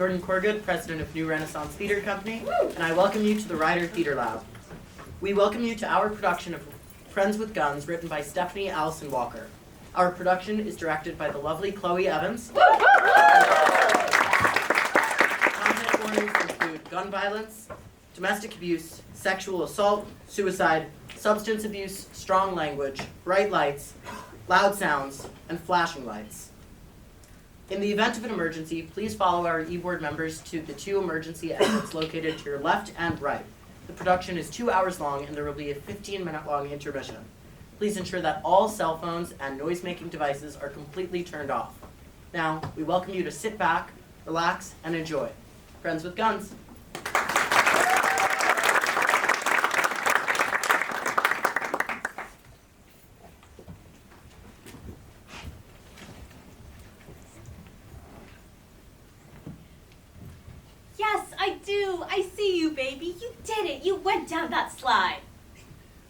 Jordan Corgood, president of New Renaissance Theatre Company, and I welcome you to the Ryder Theatre Lab. We welcome you to our production of Friends with Guns, written by Stephanie Alison Walker. Our production is directed by the lovely Chloe Evans. Content warnings include gun violence, domestic abuse, sexual assault, suicide, substance abuse, strong language, bright lights, loud sounds, and flashing lights. In the event of an emergency, please follow our e-board members to the 2 emergency exits located to your left and right. The production is 2 hours long and there will be a 15-minute long intermission. Please ensure that all cell phones and noise-making devices are completely turned off. Now, we welcome you to sit back, relax, and enjoy. Friends with Guns. I see you, baby. You did it. You went down that slide.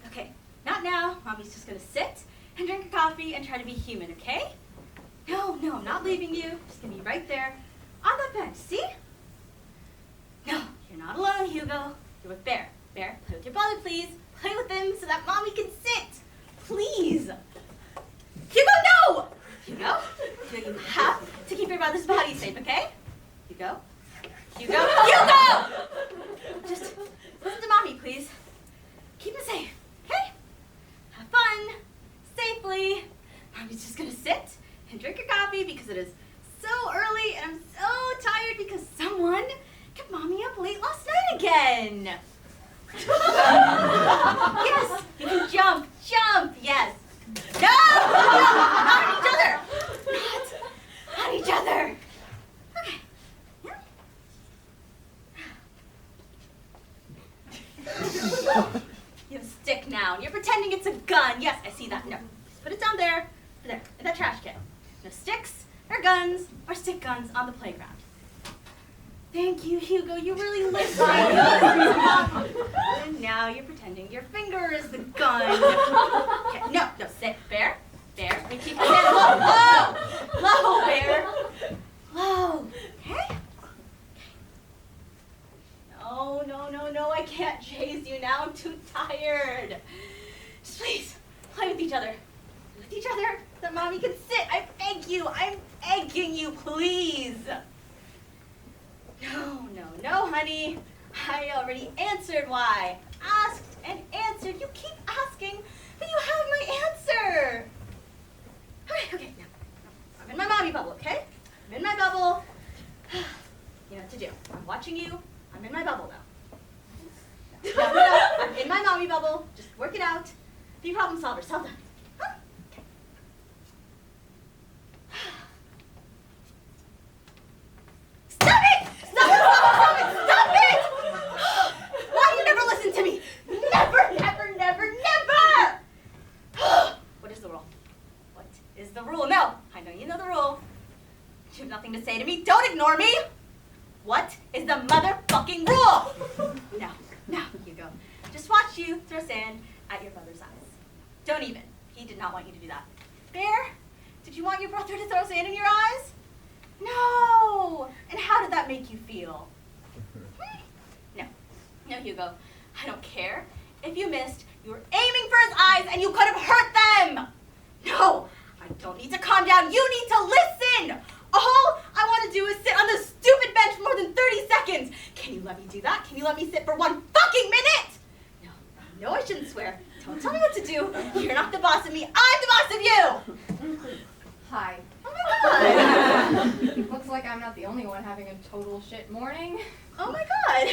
Okay, not now. Mommy's just gonna sit and drink a coffee and try to be human, okay? No, I'm not leaving you. I'm just gonna be right there on that bench, see? No, you're not alone, Hugo. You're with Bear. Bear, play with your brother, please. Play with him so that Mommy can sit. Please. Hugo, no! Hugo, you have to keep your brother's body safe, okay? Hugo. Hugo! Just listen to Mommy, please. Keep him safe, okay? Have fun, safely. Mommy's just gonna sit and drink your coffee because it is so early and I'm so tired because someone kept Mommy up late last night again. Yes, you can jump, yes. No, not on each other. Not on each other. You have a stick now, and you're pretending it's a gun. Yes, I see that. No, just put it down there, in that trash can. No sticks, or guns, or stick guns on the playground. Thank you, Hugo. You really listened. And now you're pretending your finger is the gun. Okay, no, sit. Bear, let me keep your hand low, Bear. Low, okay? No, I can't chase you now. I'm too tired. Just please, play with each other. With each other so that Mommy can sit. I beg you. I'm begging you, please. No, honey. I already answered why. Asked and answered. You keep asking, but you have my answer. Okay, now. I'm in my mommy bubble, okay? I'm in my bubble. You know what to do. I'm watching you. I'm in my bubble now. No, I'm in my mommy bubble. Just work it out. Be problem solver. Well done. Huh? Okay. Stop it! Stop it! Why do you never listen to me? Never! What is the rule? What is the rule? No, I know you know the rule. You have nothing to say to me. Don't ignore me. What is the motherfucking rule? No, Hugo. Just watch you throw sand at your brother's eyes. Don't even. He did not want you to do that. Bear, did you want your brother to throw sand in your eyes? No. And how did that make you feel? No, Hugo. I don't care. If you missed, you were aiming for his eyes and you could have hurt them. No, I don't need to calm down. You need to listen. All I want to do is sit on this stupid bench for more than 30 seconds. Can you let me do that? Can you let me sit for 1 fucking minute? No, I shouldn't swear. Don't tell me what to do. You're not the boss of me. I'm the boss of you. Hi. Oh my God. Looks like I'm not the only one having a total shit morning. Oh my God.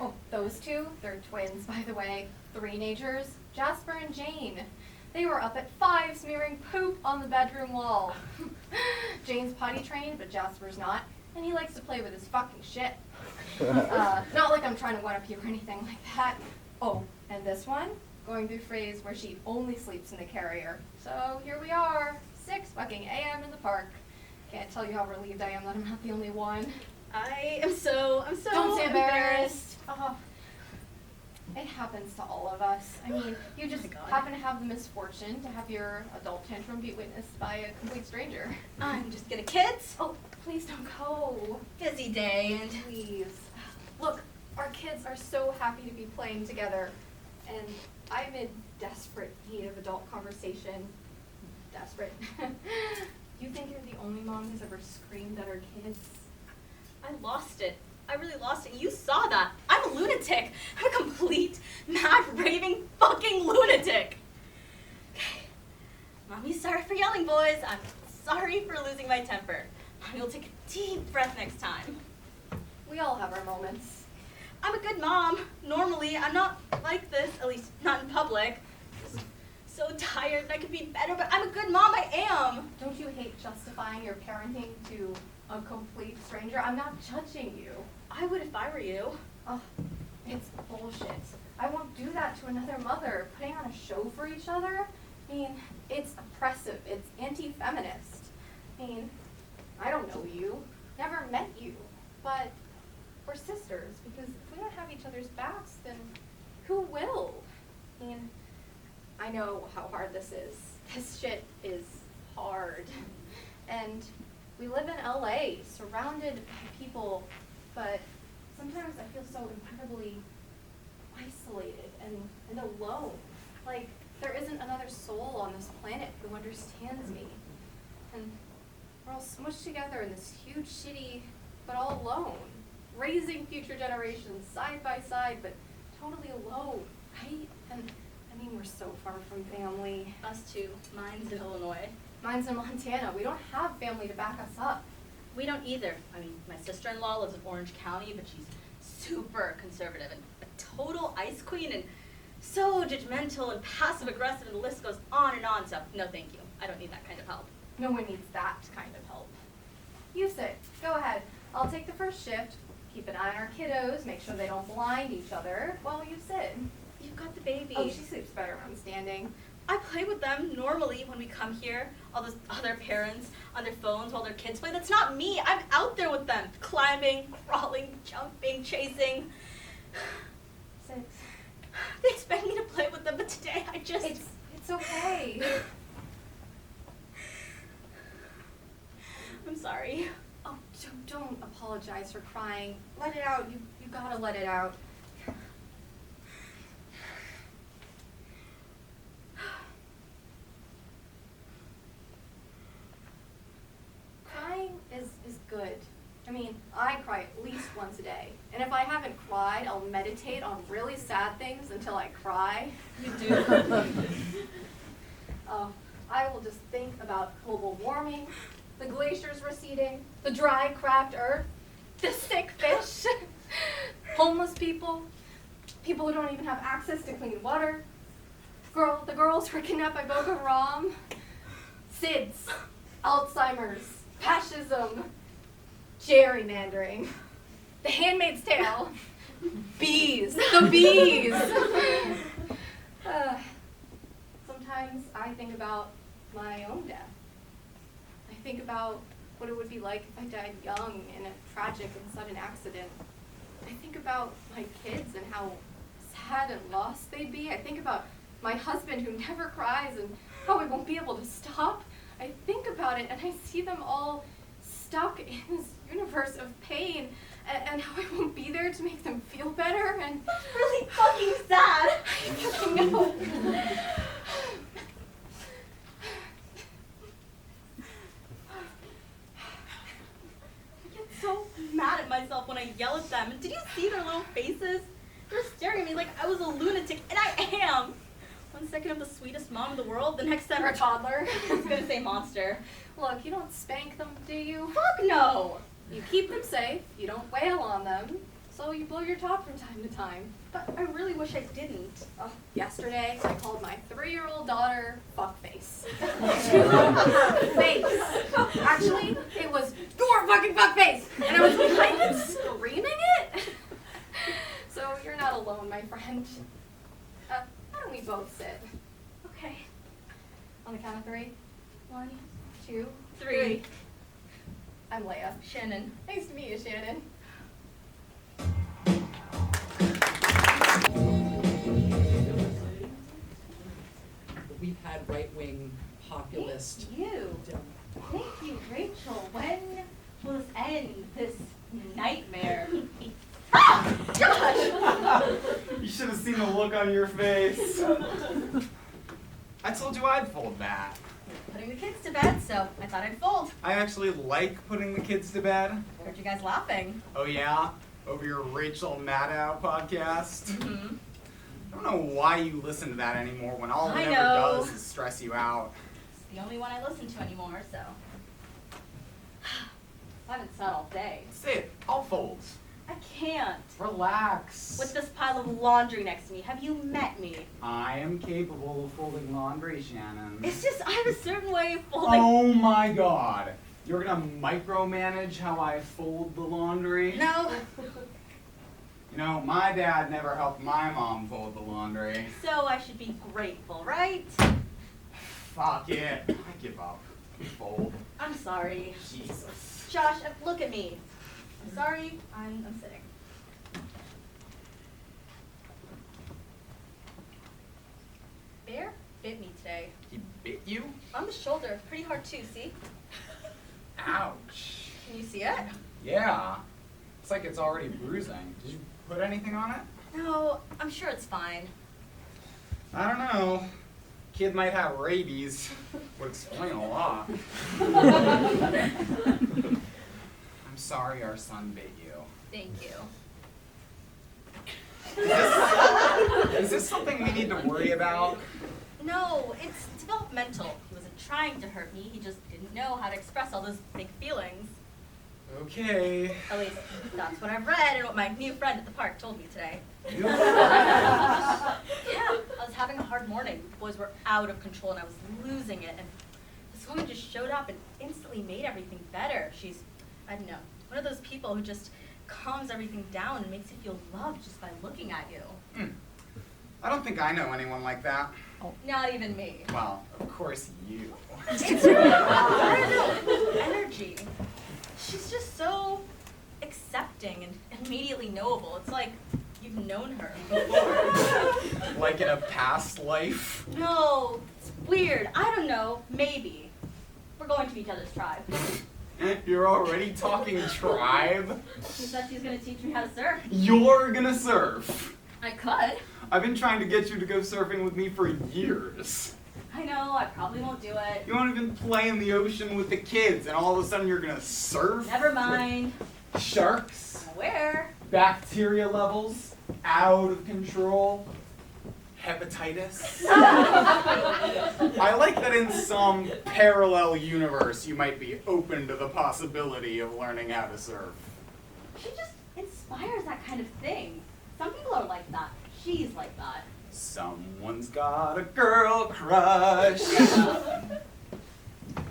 Oh, those two, they're twins, by the way. 3-nagers, Jasper and Jane. They were up at 5 smearing poop on the bedroom wall. Jane's potty trained, but Jasper's not, and he likes to play with his fucking shit. Not like I'm trying to one-up you or anything like that. Oh, and this one, going through phase where she only sleeps in the carrier. So here we are, 6 fucking a.m. in the park. Can't tell you how relieved I am that I'm not the only one. I'm so Don't say embarrassed. Oh. It happens to all of us. I mean, you just happen to have the misfortune to have your adult tantrum be witnessed by a complete stranger. I'm just gonna kids. Oh, please don't go. Busy day and Please. Look, our kids are so happy to be playing together, and I'm in desperate need of adult conversation. Desperate. You think you're the only mom who's ever screamed at her kids? I lost it. I really lost it. You saw that. I'm a lunatic. I'm a complete, mad, raving, fucking lunatic. Okay. Mommy's sorry for yelling, boys. I'm sorry for losing my temper. Mommy will take a deep breath next time. We all have our moments. I'm a good mom. Normally, I'm not like this, at least not in public. Just so tired and I could be better, but I'm a good mom. I am. Don't you hate justifying your parenting to a complete stranger? I'm not judging you. I would if I were you. Oh, it's bullshit. I won't do that to another mother. Putting on a show for each other? I mean, it's oppressive. It's anti-feminist. I mean, I don't know you. Never met you. But we're sisters, because if we don't have each other's backs, then who will? I mean, I know how hard this is. This shit is hard. And we live in LA, surrounded by people, but sometimes I feel so incredibly isolated and alone. Like, there isn't another soul on this planet who understands me. And we're all smushed together in this huge, shitty, but all alone. Raising future generations side by side, but totally alone, right? And I mean, we're so far from family. Us too. Mine's in Illinois. Mine's in Montana. We don't have family to back us up. We don't either. I mean, my sister-in-law lives in Orange County, but she's super conservative and a total ice queen and so judgmental and passive-aggressive, and the list goes on and on. So, no thank you. I don't need that kind of help. No one needs that kind of help. You sit. Go ahead. I'll take the first shift. Keep an eye on our kiddos. Make sure they don't blind each other while you sit. You've got the baby. Oh, she sleeps better when I'm standing. I play with them normally when we come here. All those other parents on their phones while their kids play. That's not me. I'm out there with them. Climbing, crawling, jumping, chasing. 6. They expect me to play with them, but today I just... It's okay. I'm sorry. Oh, don't apologize for crying. Let it out. You gotta let it out. Crying is good. I mean, I cry at least once a day. And if I haven't cried, I'll meditate on really sad things until I cry. You do. Oh, I will just think about global warming, the glaciers receding, the dry, cracked earth, the sick fish, homeless people, people who don't even have access to clean water, the girls who are kidnapped by Boko Haram, SIDS, Alzheimer's, fascism, gerrymandering, The Handmaid's Tale, bees, the bees. Sometimes I think about my own death. I think about what it would be like if I died young in a tragic and sudden accident. I think about my kids and how sad and lost they'd be. I think about my husband who never cries and how we won't be able to stop. I think about it and I see them all stuck in this universe of pain and how I won't be there to make them feel better. And That's really fucking sad. I know. I get so mad at myself when I yell at them. And did you see their little faces? They're staring at me like I was a lunatic, and I am. 1 second I'm the sweetest mom in the world, the next Or a second toddler. I was gonna say monster. Look, you don't spank them, do you? Fuck no! You keep them safe, you don't wail on them, so you blow your top from time to time. But I really wish I didn't. Oh, yesterday, I called my 3-year-old daughter fuckface. Face. Actually, it was your fucking fuckface! And I was behind it screaming it! So you're not alone, my friend. Why don't we both sit? Okay. On the count of 3. 1, 2, 3. I'm Leia. Shannon. Nice to meet you, Shannon. We've had right-wing populist. Thank you. Thank you, Rachel. When will end this nightmare. Ah! Josh! You should have seen the look on your face. I told you I'd fold that. Putting the kids to bed, so I thought I'd fold. I actually like putting the kids to bed. Heard you guys laughing. Oh yeah? Over your Rachel Maddow podcast? Mm-hmm. I don't know why you listen to that anymore when all it I ever know. does is stress you out. It's the only one I listen to anymore, so. I haven't sat all day. Say it, I'll fold. I can't. Relax. With this pile of laundry next to me, have you met me? I am capable of folding laundry, Shannon. It's just, I have a certain way of folding. Oh my god. You're gonna micromanage how I fold the laundry? No. You know, my dad never helped my mom fold the laundry. So I should be grateful, right? Fuck it. I give up. Fold. I'm sorry. Jesus. Josh, look at me. I'm sorry, I'm sitting. Bear bit me today. He bit you? On the shoulder, pretty hard too, see? Ouch. Can you see it? Yeah. It's like it's already bruising. Did you put anything on it? No, I'm sure it's fine. I don't know. Kid might have rabies. Would explain a lot. I'm sorry our son bit you. Thank you. Is this something we need to worry about? No, it's developmental. He wasn't trying to hurt me, he just didn't know how to express all those big feelings. Okay. At least, that's what I've read and what my new friend at the park told me today. You- Yeah, I was having a hard morning. The boys were out of control and I was losing it. And this woman just showed up and instantly made everything better. She's, I don't know, one of those people who just calms everything down and makes you feel loved just by looking at you. I don't think I know anyone like that. Not even me. Well, of course you. It's her, I don't know, energy. She's just so accepting and immediately knowable. It's like you've known her before. Like in a past life? No, it's weird. I don't know. Maybe. We're going to each other's tribe. You're already talking tribe? She said she's going to teach me how to surf. You're gonna surf. I could. I've been trying to get you to go surfing with me for years. I know, I probably won't do it. You won't even play in the ocean with the kids, and all of a sudden you're gonna surf? Never mind. With sharks? Where? Bacteria levels? Out of control? Hepatitis? I like that in some parallel universe you might be open to the possibility of learning how to surf. She just inspires that kind of thing. Some people are like that. She's like that. Someone's got a girl crush.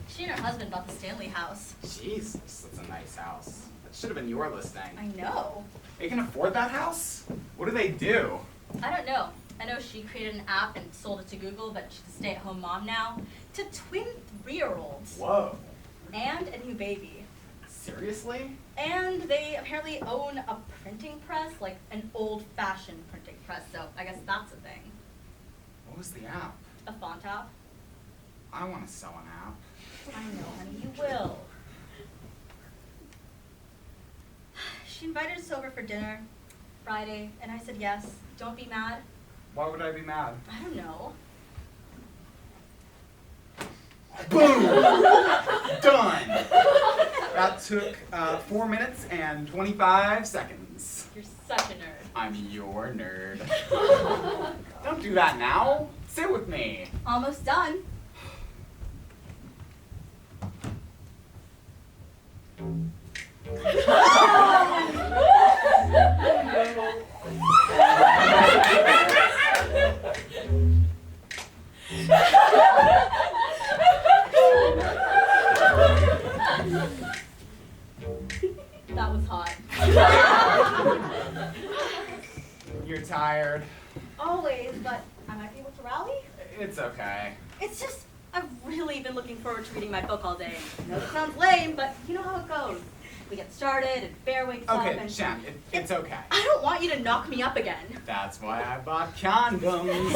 She and her husband bought the Stanley house. Jesus, that's a nice house. That should have been your listing. I know. They can afford that house? What do they do? I don't know. I know she created an app and sold it to Google, but she's a stay-at-home mom now to twin 3-year-olds Whoa. and a new baby. Seriously? And they apparently own a printing press, like an old-fashioned printing press, so I guess that's a thing. What was the app? A font app. I want to sell an app. I know, honey, you will. She invited us over for dinner Friday, and I said yes. Don't be mad. Why would I be mad? I don't know. Boom! Done! That took 4 minutes and 25 seconds. You're such a nerd. I'm your nerd. Don't do that now. Sit with me. Almost done. That was hot. You're tired. Always, but I might be able to rally. It's okay. It's just, I've really been looking forward to reading my book all day. I know it sounds lame, but you know how it goes. We get started, and Bear wakes up, Okay, and... Shan, it's okay. I don't want you to knock me up again. That's why I bought condoms.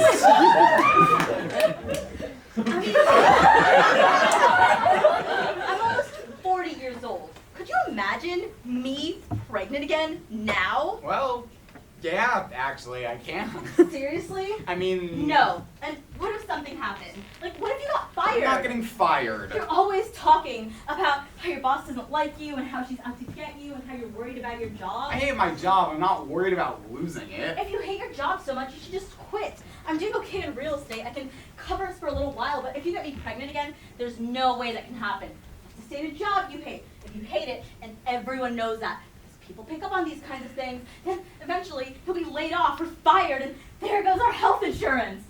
I'm almost 40 years old. Could you imagine me pregnant again now? Well, yeah, actually, I can. Seriously? I mean... No. And what if something happened? Like, what if you got fired? I'm not getting fired. You're always talking about how your boss doesn't like you and how she's out to get you and how you're worried about your job. I hate my job. I'm not worried about losing it. If you hate your job so much, you should just quit. I'm doing okay in real estate. I can cover us for a little while, but if you get me pregnant again, there's no way that can happen. You have to stay in a job you hate. If you hate it, and everyone knows that, because people pick up on these kinds of things, then eventually you'll be laid off or fired, and there goes our health insurance.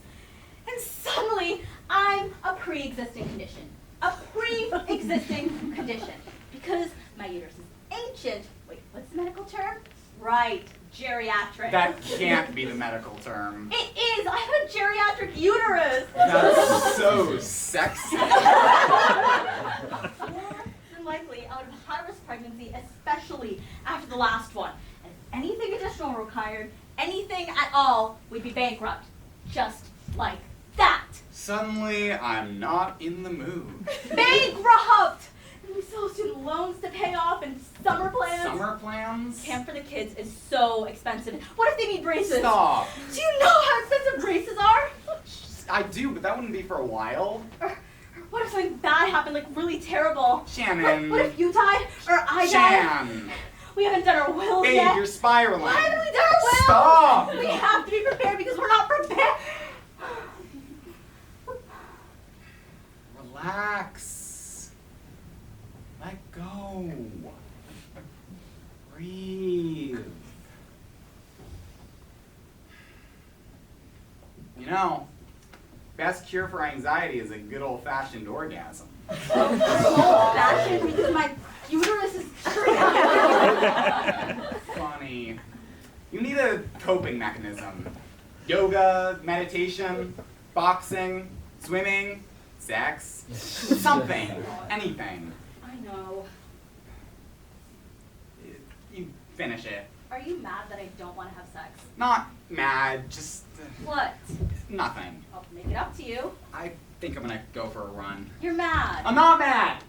And suddenly, I'm a pre-existing condition. A pre-existing condition. Because my uterus is ancient. Wait, what's the medical term? Right, geriatric. That can't be the medical term. It is! I have a geriatric uterus! That's so sexy. More than likely, I would have had a risk pregnancy, especially after the last one. And if anything additional required, anything at all, we'd be bankrupt. Just like that. Suddenly, I'm not in the mood. Bankrupt! And we still have student loans to pay off and summer plans. Summer plans? Camp for the kids is so expensive. What if they need braces? Stop. Do you know how expensive braces are? I do, but that wouldn't be for a while. Or what if something bad happened, like really terrible? Shannon. What if you die or I die? Shan. We haven't done our wills Babe, yet. you're spiraling. Why haven't we done our wills? Stop. We have to be prepared because we're not prepared. Relax. Let go. Breathe. You know, best cure for anxiety is a good old-fashioned orgasm. Old-fashioned because my uterus is Funny. You need a coping mechanism. Yoga, meditation, boxing, swimming, sex, something, anything. I know. You finish it. Are you mad that I don't want to have sex? Not mad, just What? nothing. I'll make it up to you. I think I'm gonna go for a run. You're mad. I'm not mad!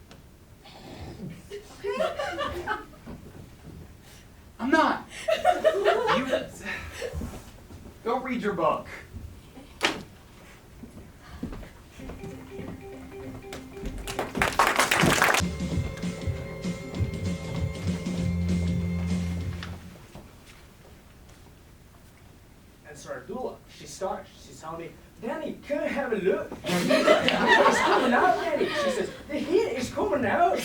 I'm not! You go read your book. And so our doula, she's telling me, Danny, come and have a look. It's coming out, Danny. She says, the heat is coming out.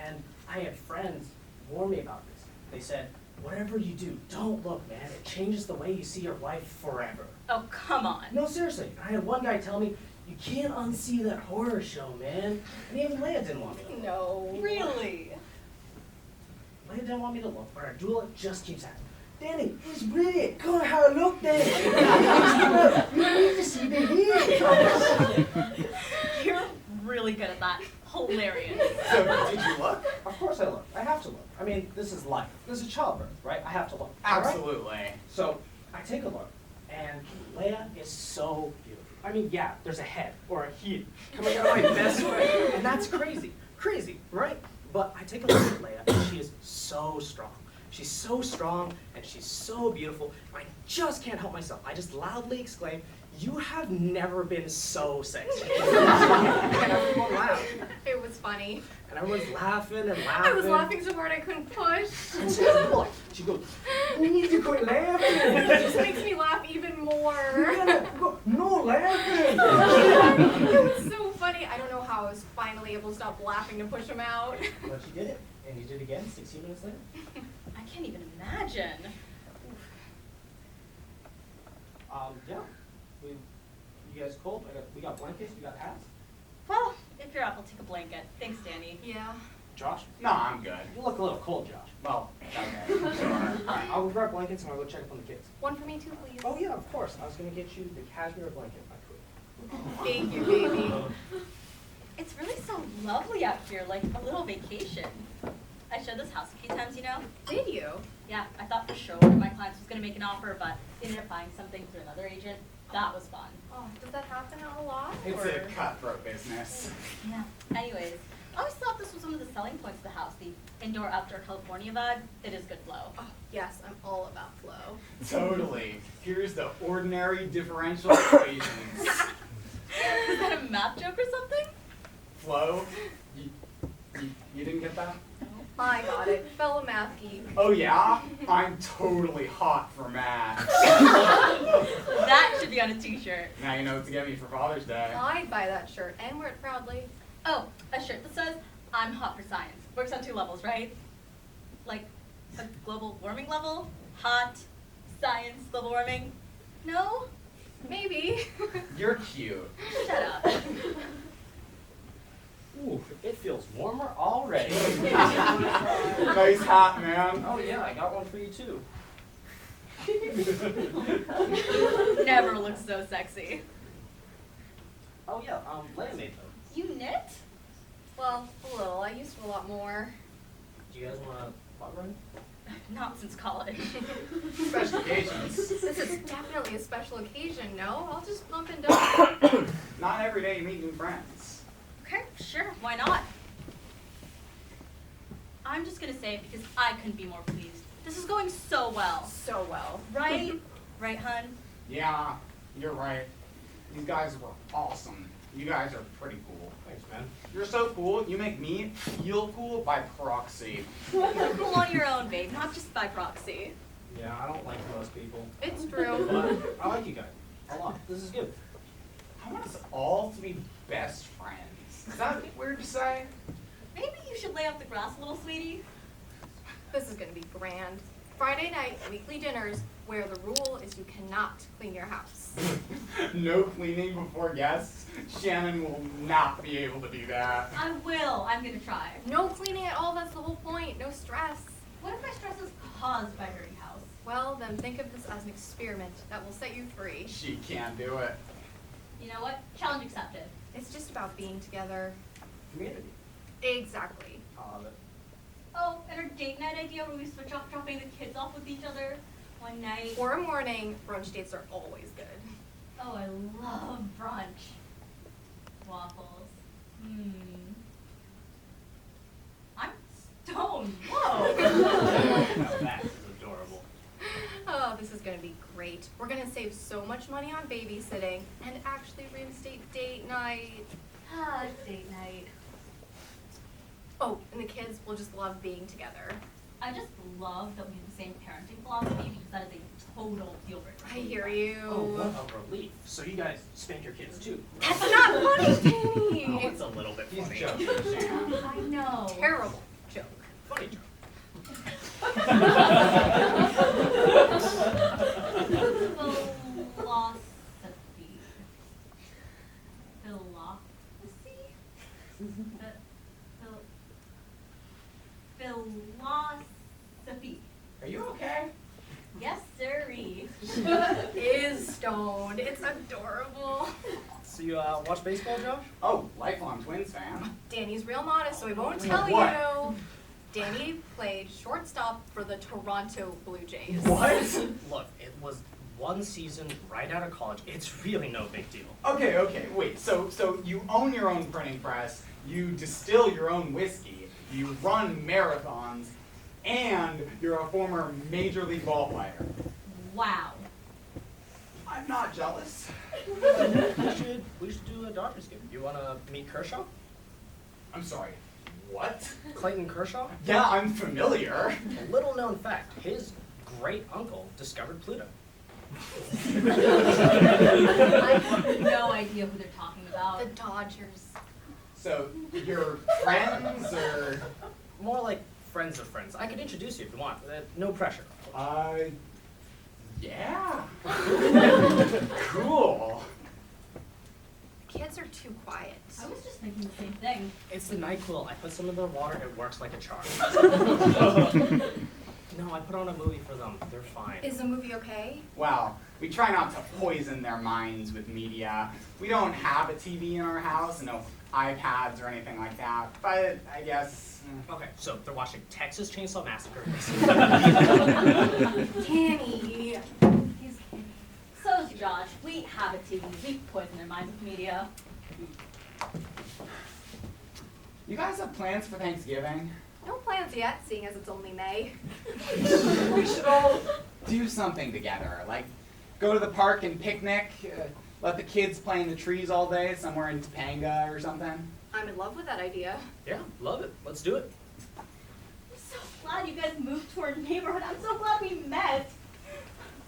And I had friends warn me about this. They said, whatever you do, don't look, man. It changes the way you see your life forever. Oh, come on. No, seriously. I had one guy tell me, you can't unsee that horror show, man. And even Leia didn't want me to look. No. Really? Leia didn't want me to look, but our doula just keeps asking, Danny, it's brilliant. Come and have a look, Danny. You need to see the heat. You're really good at that. Hilarious. So, did you look? Of course I look. I have to look. I mean, this is life. This is childbirth, right? I have to look. All right? Absolutely. So I take a look, and Leia is so beautiful. I mean, yeah, there's a head or a heat coming out of my best friend, and that's crazy, right? But I take a look at Leia, and she is so strong. She's so strong, and she's so beautiful. I just can't help myself. I just loudly exclaim, "You have never been so sexy." And everyone laughed. It was funny. And everyone's laughing and laughing. I was laughing so hard I couldn't push. And she goes, "We need to quit laughing." It just makes me laugh even more. No laughing. It was so funny. I don't know how I was finally able to stop laughing to push him out. But you did it. And you did it again 16 minutes later. I can't even imagine. Yeah. You guys cold? We got blankets, we got hats. Well, if you're up, I'll take a blanket. Thanks, Danny. Yeah. Josh? No, I'm good. You look a little cold, Josh. Well, okay, sure. Alright, I'll go grab blankets and I'll go check up on the kids. One for me too, please. Oh yeah, of course. I was gonna get you the cashmere blanket if I could. Thank you, baby. It's really so lovely out here, like a little vacation. I showed this house a few times, you know? Did you? Yeah, I thought for sure one of my clients was going to make an offer, but ended up buying something through another agent. That was fun. Oh, does that happen a lot? It's or? a cutthroat business. Yeah. Anyways, I always thought this was one of the selling points of the house, the indoor-outdoor California vibe. It is good flow. Oh, yes, I'm all about flow. Totally. Here's the ordinary differential equations. Is that a math joke or something? Flow? You didn't get that? I got it. Fellow math geek. Oh yeah? I'm totally hot for math. That should be on a t-shirt. Now you know what to get me for Father's Day. I'd buy that shirt and wear it proudly. Oh, a shirt that says, I'm hot for science. Works on 2 levels, right? Like a global warming level? Hot, science, global warming? No? Maybe. You're cute. Shut up. Ooh, it feels warmer already. Nice hat, man. Oh yeah, I got one for you too. Never looks so sexy. Oh yeah, Leia made them. You knit? Well, a little. I used to a lot more. Do you guys want to pot run? Not since college. Special occasions. This is definitely a special occasion, no? I'll just bump and dump. Not every day you meet new friends. Okay, sure, why not? I'm just gonna say it because I couldn't be more pleased. This is going so well. So well. Right? Right, hun? Yeah, you're right. These guys were awesome. You guys are pretty cool. Thanks, man. You're so cool, you make me feel cool by proxy. You're cool on your own, babe, not just by proxy. Yeah, I don't like most people. It's true. But I like you guys a lot. This is good. I want us all to be best friends. Is that weird to say? Maybe you should lay off the grass a little, sweetie. This is gonna be grand. Friday night, weekly dinners, where the rule is you cannot clean your house. No cleaning before guests? Shannon will not be able to do that. I will, I'm gonna try. No cleaning at all, that's the whole point. No stress. What if my stress is caused by dirty house? Well, then think of this as an experiment that will set you free. She can't do it. You know what? Challenge accepted. It's just about being together. Community. Exactly. I love it. Oh, and our date night idea where we switch off dropping the kids off with each other one night. Or a morning, brunch dates are always good. Oh, I love brunch. Waffles. I'm stoned. Whoa. Now that is adorable. Oh, this is gonna be great. We're gonna save so much money on babysitting and actually reinstate date night. Date night. Oh, and the kids will just love being together. I just love that we have the same parenting philosophy because that is a total deal breaker. I hear you. Oh, what a relief. So you guys spank your kids too? That's not funny, Danny. Oh, it's a little bit He's funny. joking, Shannon. I know. Terrible joke. Funny joke. Philosophy. Philosophy. Are you okay? Yes, sirree. Is stoned. It's adorable. So you watch baseball, Josh? Oh, lifelong Twins fan. Danny's real modest, so he won't tell What? you. Danny played shortstop for the Toronto Blue Jays. What? Look, it was one season right out of college. It's really no big deal. Okay, wait. So you own your own printing press, you distill your own whiskey, you run marathons, and you're a former Major League ball player. Wow. I'm not jealous. We should do a Dodgers game. You wanna meet Kershaw? I'm sorry. What? Clayton Kershaw? Yeah, I'm familiar. A little known fact, his great uncle discovered Pluto. I have no idea who they're talking about. The Dodgers. So you're friends or? More like friends of friends. I could introduce you if you want. No pressure. Yeah. Cool. Kids are too quiet. I was just thinking the same thing. It's the NyQuil. I put some in their water. It works like a charm. No, I put on a movie for them. They're fine. Is the movie okay? Well, we try not to poison their minds with media. We don't have a TV in our house, no iPads or anything like that. But I guess. Okay, so they're watching Texas Chainsaw Massacre. Danny. He's kidding. So's Josh. We have a TV. We poison their minds with media. You guys have plans for Thanksgiving? No plans yet, seeing as it's only May. We should all do something together, like go to the park and picnic, let the kids play in the trees all day somewhere in Topanga or something. I'm in love with that idea. Yeah, love it. Let's do it. I'm so glad you guys moved to our neighborhood. I'm so glad we met.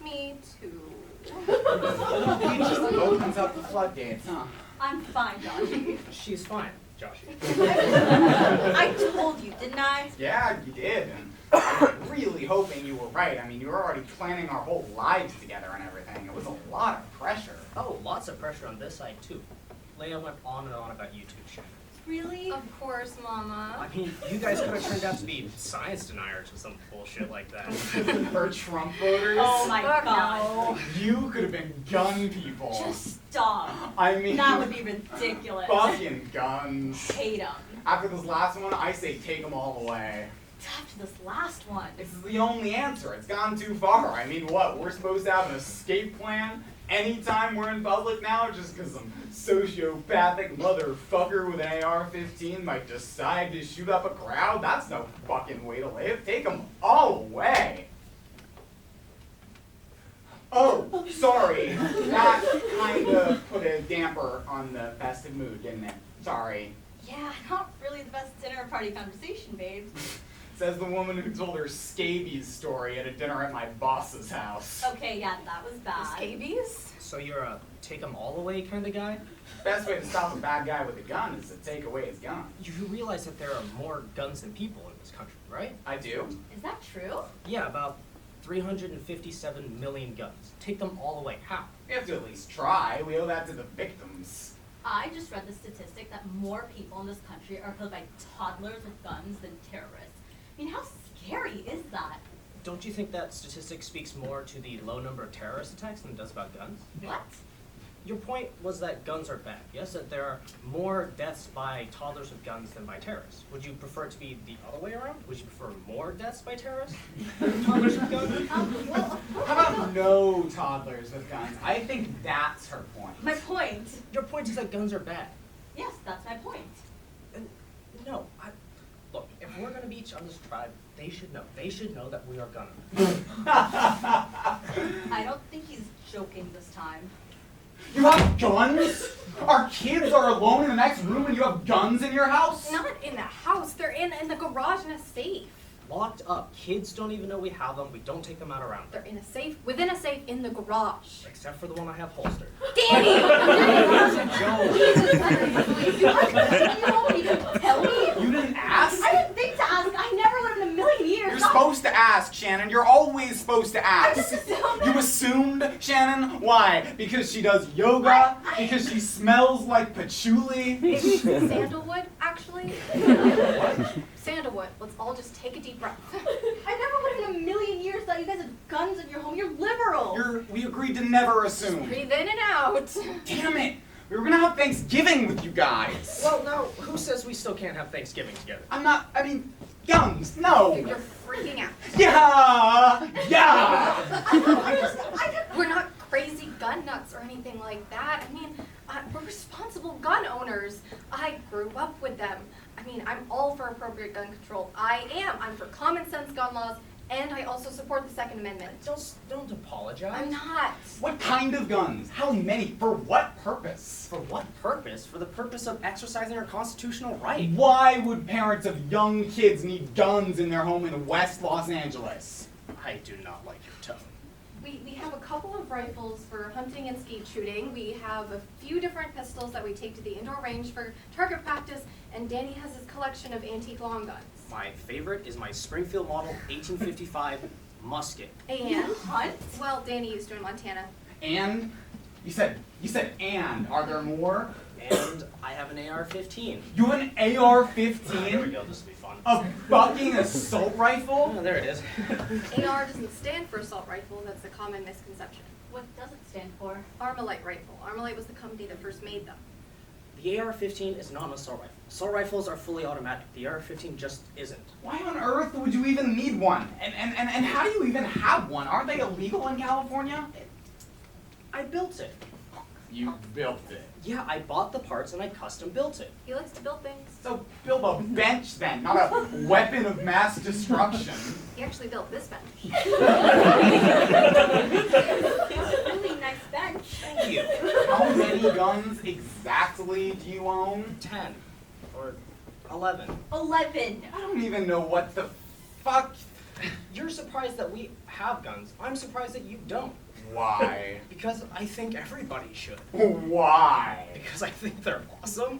Me too. It just opens up the floodgates, huh? I'm fine, Joshy. She's fine, Joshy. I told you, didn't I? Yeah, you did, and I'm really hoping you were right. I mean, you were already planning our whole lives together and everything. It was a lot of pressure. Oh, lots of pressure on this side, too. Leia went on and on about you two, Shannon. Really? Of course, Mama. I mean, you guys could have turned out to be science deniers or some bullshit like that. For Trump voters, Oh my Fuck god. you could have been gun people. Just stop. I mean, That would be ridiculous. fucking guns. Hate 'em. After this last one, I say take them all away. After this last one. This is the only answer. It's gone too far. I mean, what? We're supposed to have an escape plan anytime we're in public now just because some sociopathic motherfucker with an AR-15 might decide to shoot up a crowd? That's no fucking way to live. Take them all away. Oh, sorry. That kind of put a damper on the festive mood, didn't it? Sorry. Yeah, not really the best dinner party conversation, babe. Says the woman who told her scabies story at a dinner at my boss's house. Okay, yeah, that was bad. Scabies? So you're a take 'em all away kind of guy? Best way to stop a bad guy with a gun is to take away his gun. You realize that there are more guns than people in this country, right? I do. Is that true? Yeah, about 357 million guns. Take them all away. How? We have to at least try. We owe that to the victims. I just read the statistic that more people in this country are killed by toddlers with guns than terrorists. I mean, how scary is that? Don't you think that statistic speaks more to the low number of terrorist attacks than it does about guns? What? Your point was that guns are bad. Yes, that there are more deaths by toddlers with guns than by terrorists. Would you prefer it to be the other way around? Would you prefer more deaths by terrorists than toddlers with guns? Well, How about no toddlers with guns? I think that's her point. my point. Your point is that guns are bad. Yes, that's my point. No, look, if we're gonna be each other's tribe, they should know. They should know that we are gonna. I don't think he's joking this time. You have guns? Our kids are alone in the next room and you have guns in your house? Not in the house. They're in the garage in a safe. Locked up. Kids don't even know we have them. We don't take them out around. They're in a safe, within a safe in the garage. Except for the one I have holstered. Danny! You won't even tell me? You didn't ask? I didn't think to ask. I never would have in a million years. You're supposed to ask, Shannon. You're always supposed to I ask. just assumed. You assumed, Shannon? Why? Because she does yoga? Because she smells like patchouli? Maybe sandalwood, actually? Sandalwood. Let's all just take a deep breath. I never would have in a million years thought you guys had guns in your home. You're liberal. We agreed to never assume. Breathe in and out. Damn it! We were gonna have Thanksgiving with you guys. Well, no. Who says we still can't have Thanksgiving together? Guns, no! You're freaking out. Yeah! Yeah! We're not crazy gun nuts or anything like that. I mean, we're responsible gun owners. I grew up with them. I mean, I'm all for appropriate gun control. I'm for common sense gun laws, and I also support the Second Amendment. Don't apologize. I'm not. What kind of guns? How many? For what purpose? For what purpose? For the purpose of exercising our constitutional right. Why would parents of young kids need guns in their home in West Los Angeles? I do not like your tone. We have a couple of rifles for hunting and skeet shooting. We have a few different pistols that we take to the indoor range for target practice, and Danny has his collection of antique long guns. My favorite is my Springfield Model 1855 musket. And Hunt? well, Danny used to in Montana. And? You said and. Are there more? And I have an AR-15. You have an There we AR-15? go, this will be fun. A fucking assault rifle? Oh, there it is. AR doesn't stand for assault rifle. That's a common misconception. What does it stand for? Armalite rifle. Armalite was the company that first made them. The AR-15 is not an assault rifle. Assault rifles are fully automatic. The AR-15 just isn't. Why on earth would you even need one? And how do you even have one? Aren't they illegal in California? I built it. You built it. Yeah, I bought the parts and I custom built it. He likes to build things. So build a bench then, not a weapon of mass destruction. He actually built this bench. Really nice bench. Thank you. How many guns exactly do you own? 10 or 11. 11. I don't even know what the fuck. You're surprised that we have guns. I'm surprised that you don't. Why? Because I think everybody should. Why? Because I think they're awesome.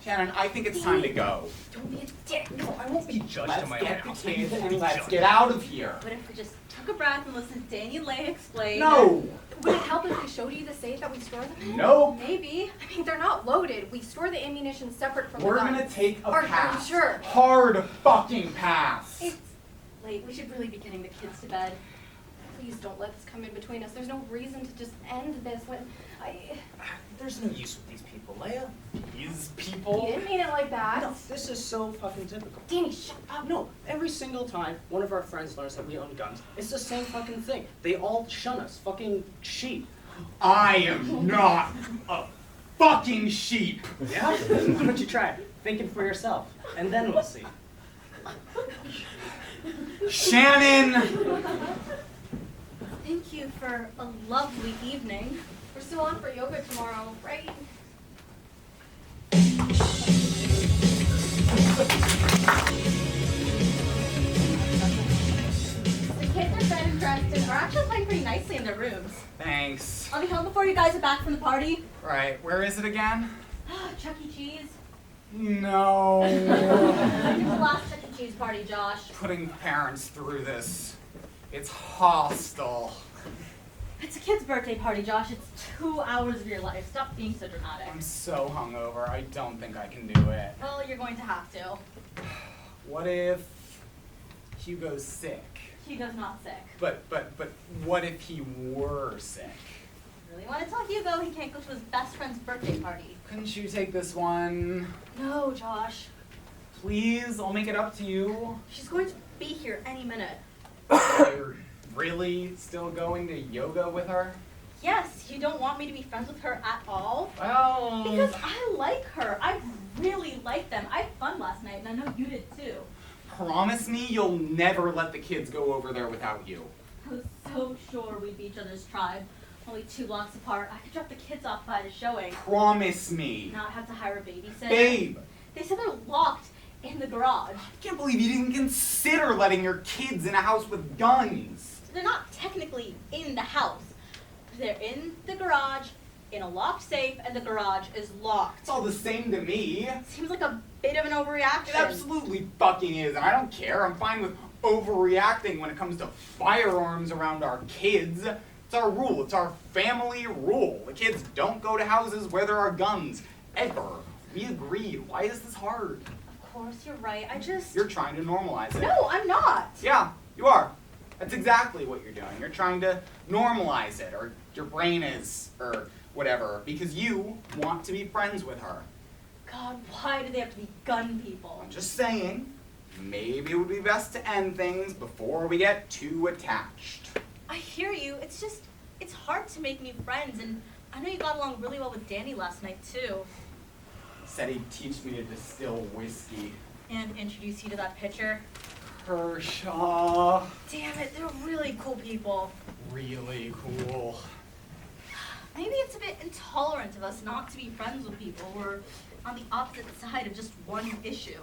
Shannon, I think it's time to go. Don't be a dick. No, I won't be judged Let's in my get own house. the kids and Be let's judged. get out of here. What if we just took a breath and listened to Danny and Leia explain? No! Would it help if we showed you the safe that we store them in? Nope. Maybe. I mean, they're not loaded. We store the ammunition separate from We're the guns. gonna take a Are you pass. sure? Hard fucking pass. It's late. We should really be getting the kids to bed. Please don't let this come in between us. There's no reason to just end this when There's no use with these people, Leia. These He people. didn't mean it like that. No, this is so fucking typical. Danny, shut up. No, every single time one of our friends learns that we own guns, it's the same fucking thing. They all shun us, fucking sheep. I am not a fucking sheep. Yeah? Why don't you try it? Thinking for yourself, and then we'll see. Shannon! Thank you for a lovely evening. We're still on for yoga tomorrow, right? The kids are fed and dressed and are actually playing pretty nicely in their rooms. Thanks. I'll be home before you guys are back from the party. Right, where is it again? Chuck E. Cheese. No. It's the last Chuck E. Cheese party, Josh. Putting parents through this. It's hostile. It's a kid's birthday party, Josh. It's 2 hours of your life. Stop being so dramatic. I'm so hungover, I don't think I can do it. Well, you're going to have to. What if Hugo's sick? Hugo's not sick. But what if he were sick? Really want to tell Hugo he can't go to his best friend's birthday party. Couldn't you take this one? No, Josh. Please, I'll make it up to you. She's going to be here any minute. You're really still going to yoga with her? Yes, you don't want me to be friends with her at all? Well, Because I like her. I really like them. I had fun last night, and I know you did too. promise me you'll never let the kids go over there without you. I was so sure we'd be each other's tribe. Only 2 blocks apart. I could drop the kids off by the showing. Promise me. Not have to hire a babysitter. Babe, They said they're locked in the garage. I can't believe you didn't consider letting your kids in a house with guns. They're not technically in the house. They're in the garage, in a locked safe, and the garage is locked. It's all the same to me. Seems like a bit of an overreaction. It absolutely fucking is, and I don't care. I'm fine with overreacting when it comes to firearms around our kids. It's our rule. It's our family rule. The kids don't go to houses where there are guns. Ever. We agreed. Why is this hard? Of course, you're right. I just... You're trying to normalize it. No, I'm not. Yeah, you are. That's exactly what you're doing. You're trying to normalize it, or your brain is, or whatever, because you want to be friends with her. God, why do they have to be gun people? I'm just saying, maybe it would be best to end things before we get too attached. I hear you. It's just, it's hard to make new friends, and I know you got along really well with Danny last night, too. Said he'd teach me to distill whiskey. And introduce you to that pitcher. Kershaw. Damn it, they're really cool people. Really cool. Maybe it's a bit intolerant of us not to be friends with people who are on the opposite side of just one issue.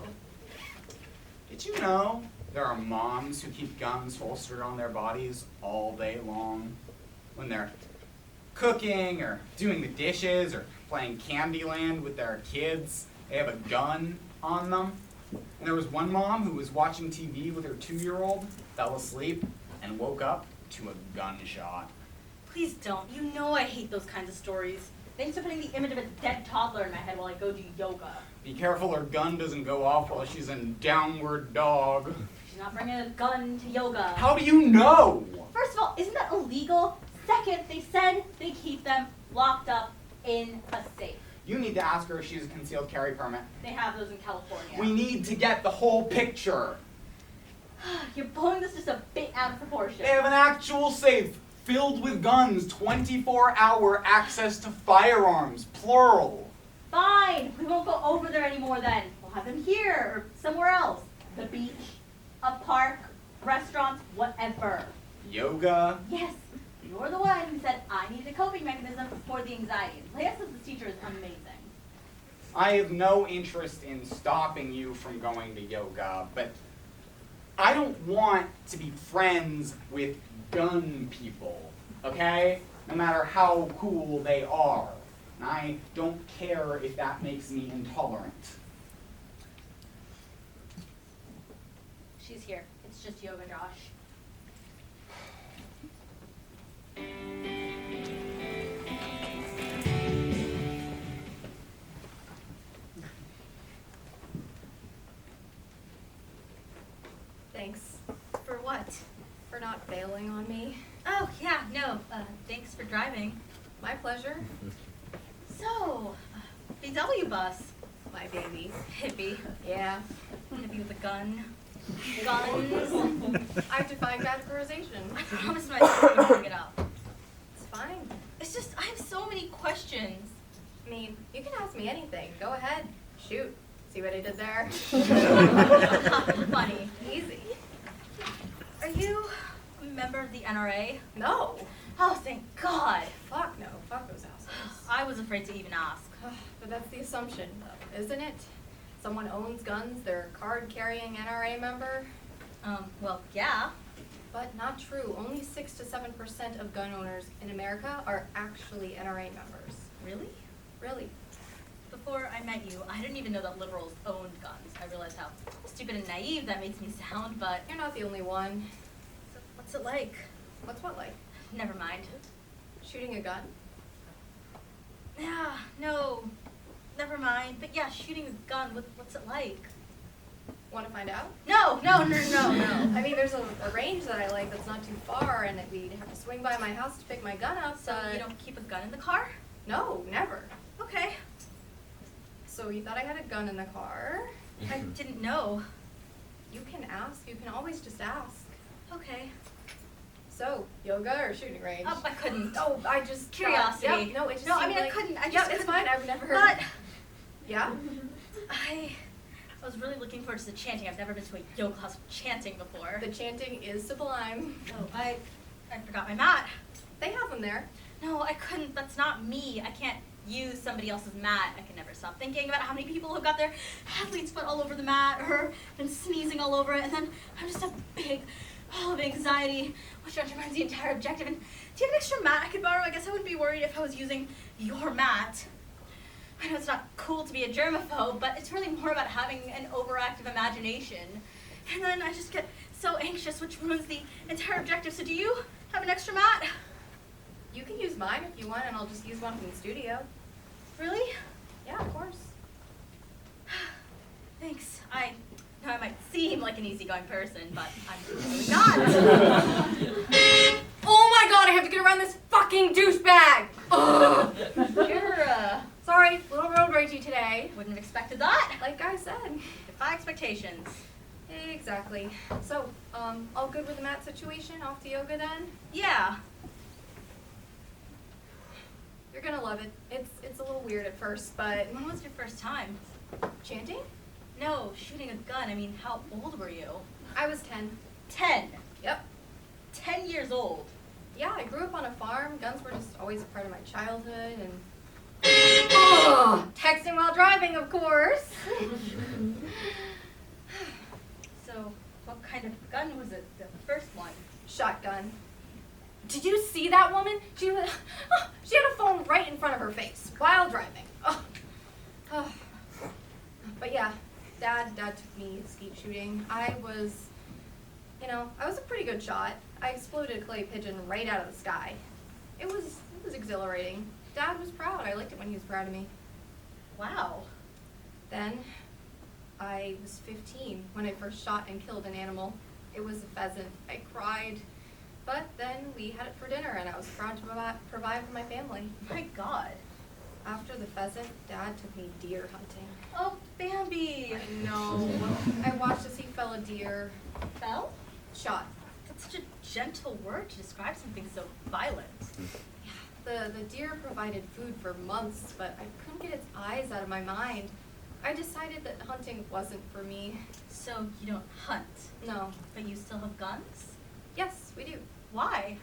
Did you know there are moms who keep guns holstered on their bodies all day long? When they're cooking or doing the dishes or playing Candyland with their kids, they have a gun on them. And there was one mom who was watching TV with her 2-year-old, fell asleep, and woke up to a gunshot. Please don't. You know I hate those kinds of stories. Thanks for putting the image of a dead toddler in my head while I go do yoga. Be careful her gun doesn't go off while she's in downward dog. She's not bringing a gun to yoga. How do you know? First of all, isn't that illegal? Second, they said they keep them locked up in a safe. You need to ask her if she's a concealed carry permit. They have those in California. We need to get the whole picture. You're blowing this just a bit out of proportion. They have an actual safe filled with guns, 24-hour access to firearms, plural. Fine, we won't go over there anymore then. We'll have them here or somewhere else. The beach, a park, restaurants, whatever. Yoga. Yes, you're the one who said I needed a coping mechanism for the anxiety. Leah says this teacher is amazing. I have no interest in stopping you from going to yoga, but I don't want to be friends with gun people, okay? No matter how cool they are. And I don't care if that makes me intolerant. She's here. It's just yoga, Josh. Thanks For what? for not bailing on me. Oh, yeah, no, thanks for driving. My pleasure. So, VW bus. My baby. Hippie. Yeah. Hippie with a gun. Guns. I've defined categorization. I promised myself I wouldn't bring it up. It's fine. It's just, I have so many questions. I mean, you can ask me anything. Go ahead. Shoot. See what I did there? Funny. Easy. Are you a member of the NRA? No. Oh, thank God. Fuck no. Fuck those assholes. I was afraid to even ask. But that's the assumption, though, isn't it? Someone owns guns, they're a card-carrying NRA member. Well, yeah. But not true. Only 6 to 7% of gun owners in America are actually NRA members. Really? Really. Before I met you, I didn't even know that liberals owned guns. I realized how stupid and naive that makes me sound, but You're not the only one. so what's it like? What's what like? Never mind. Shooting a gun? Yeah, no, never mind. But yeah, shooting a gun, what's it like? Want to find out? No. I mean, there's a range that I like that's not too far, and we'd have to swing by my house to pick my gun up. So you don't keep a gun in the car? No, never. Okay. So you thought I had a gun in the car? I didn't know. You can ask. You can always just ask. Okay. So, yoga or shooting range? I couldn't. Oh, I just Curiosity. Yep, no, it just No, I seemed mean, I like, couldn't. I just yeah, it's couldn't. fine. I've never heard. But Yeah. I was really looking forward to the chanting. I've never been to a yoga class with chanting before. The chanting is sublime. Oh, I forgot my mat. They have them there. No, I couldn't. That's not me. I can't use somebody else's mat. I can never stop thinking about how many people have got their athlete's foot all over the mat or been sneezing all over it, and then I'm just a big ball of anxiety, which undermines the entire objective. And do you have an extra mat I could borrow? I guess I wouldn't be worried if I was using your mat. I know it's not cool to be a germaphobe, but it's really more about having an overactive imagination. And then I just get so anxious, which ruins the entire objective. So do you have an extra mat? You can use mine if you want, and I'll just use one from the studio. Really? Yeah, of course. Thanks. I know I might seem like an easygoing person, but I'm really not. Oh my god, I have to get around this fucking douchebag! Ugh. You're, Sorry, little road ragey today. wouldn't have expected that. Like I said. Defy expectations. Exactly. So, all good with the mat situation? Off to yoga then? Yeah. You're gonna love it. It's a little weird at first, but When was your first time? chanting? No, shooting a gun. I mean, how old were you? I was 10. 10. Yep. 10 years old. Yeah, I grew up on a farm. Guns were just always a part of my childhood, and oh, texting while driving, of course. So, what kind of gun was it? The first one? Shotgun. Did you see that woman? She had a phone right in front of her face while driving. Oh. But yeah, Dad took me skeet shooting. I was a pretty good shot. I exploded a clay pigeon right out of the sky. It was exhilarating. Dad was proud. I liked it when he was proud of me. Wow. Then, I was 15 when I first shot and killed an animal. It was a pheasant. I cried. But then we had it for dinner, and I was proud to provide for my family. My God. After the pheasant, Dad took me deer hunting. Oh, Bambi. I know. I watched as he fell a deer. Fell? Shot. That's such a gentle word to describe something so violent. The deer provided food for months, but I couldn't get its eyes out of my mind. I decided that hunting wasn't for me. So you don't hunt, No. but you still have guns? Yes, we do. Why?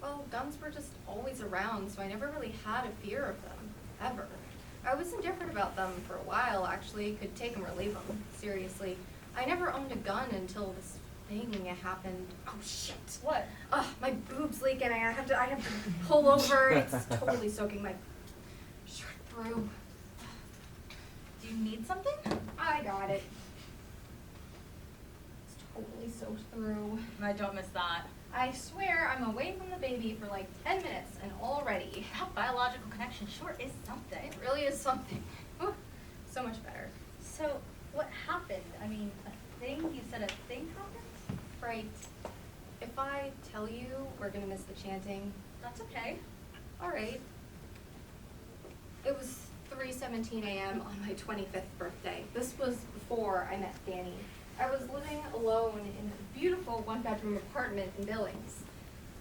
Well, guns were just always around, so I never really had a fear of them, ever. I was indifferent about them for a while, actually. Could take them or leave them, seriously. I never owned a gun until this thing happened. Oh, shit. What? Ugh, my boob's leaking. I have to pull over. It's totally soaking my shirt through. Do you need something? I got it. It's totally soaked through. I don't miss that. I swear I'm away from the baby for like 10 minutes and already. That biological connection sure is something. It really is something. Whew, so much better. So, what happened? I mean, a thing? You said a thing happened? Right. If I tell you, we're gonna miss the chanting. That's okay. All right. It was 3:17 a.m. on my 25th birthday. This was before I met Danny. I was living alone in a beautiful one-bedroom apartment in Billings.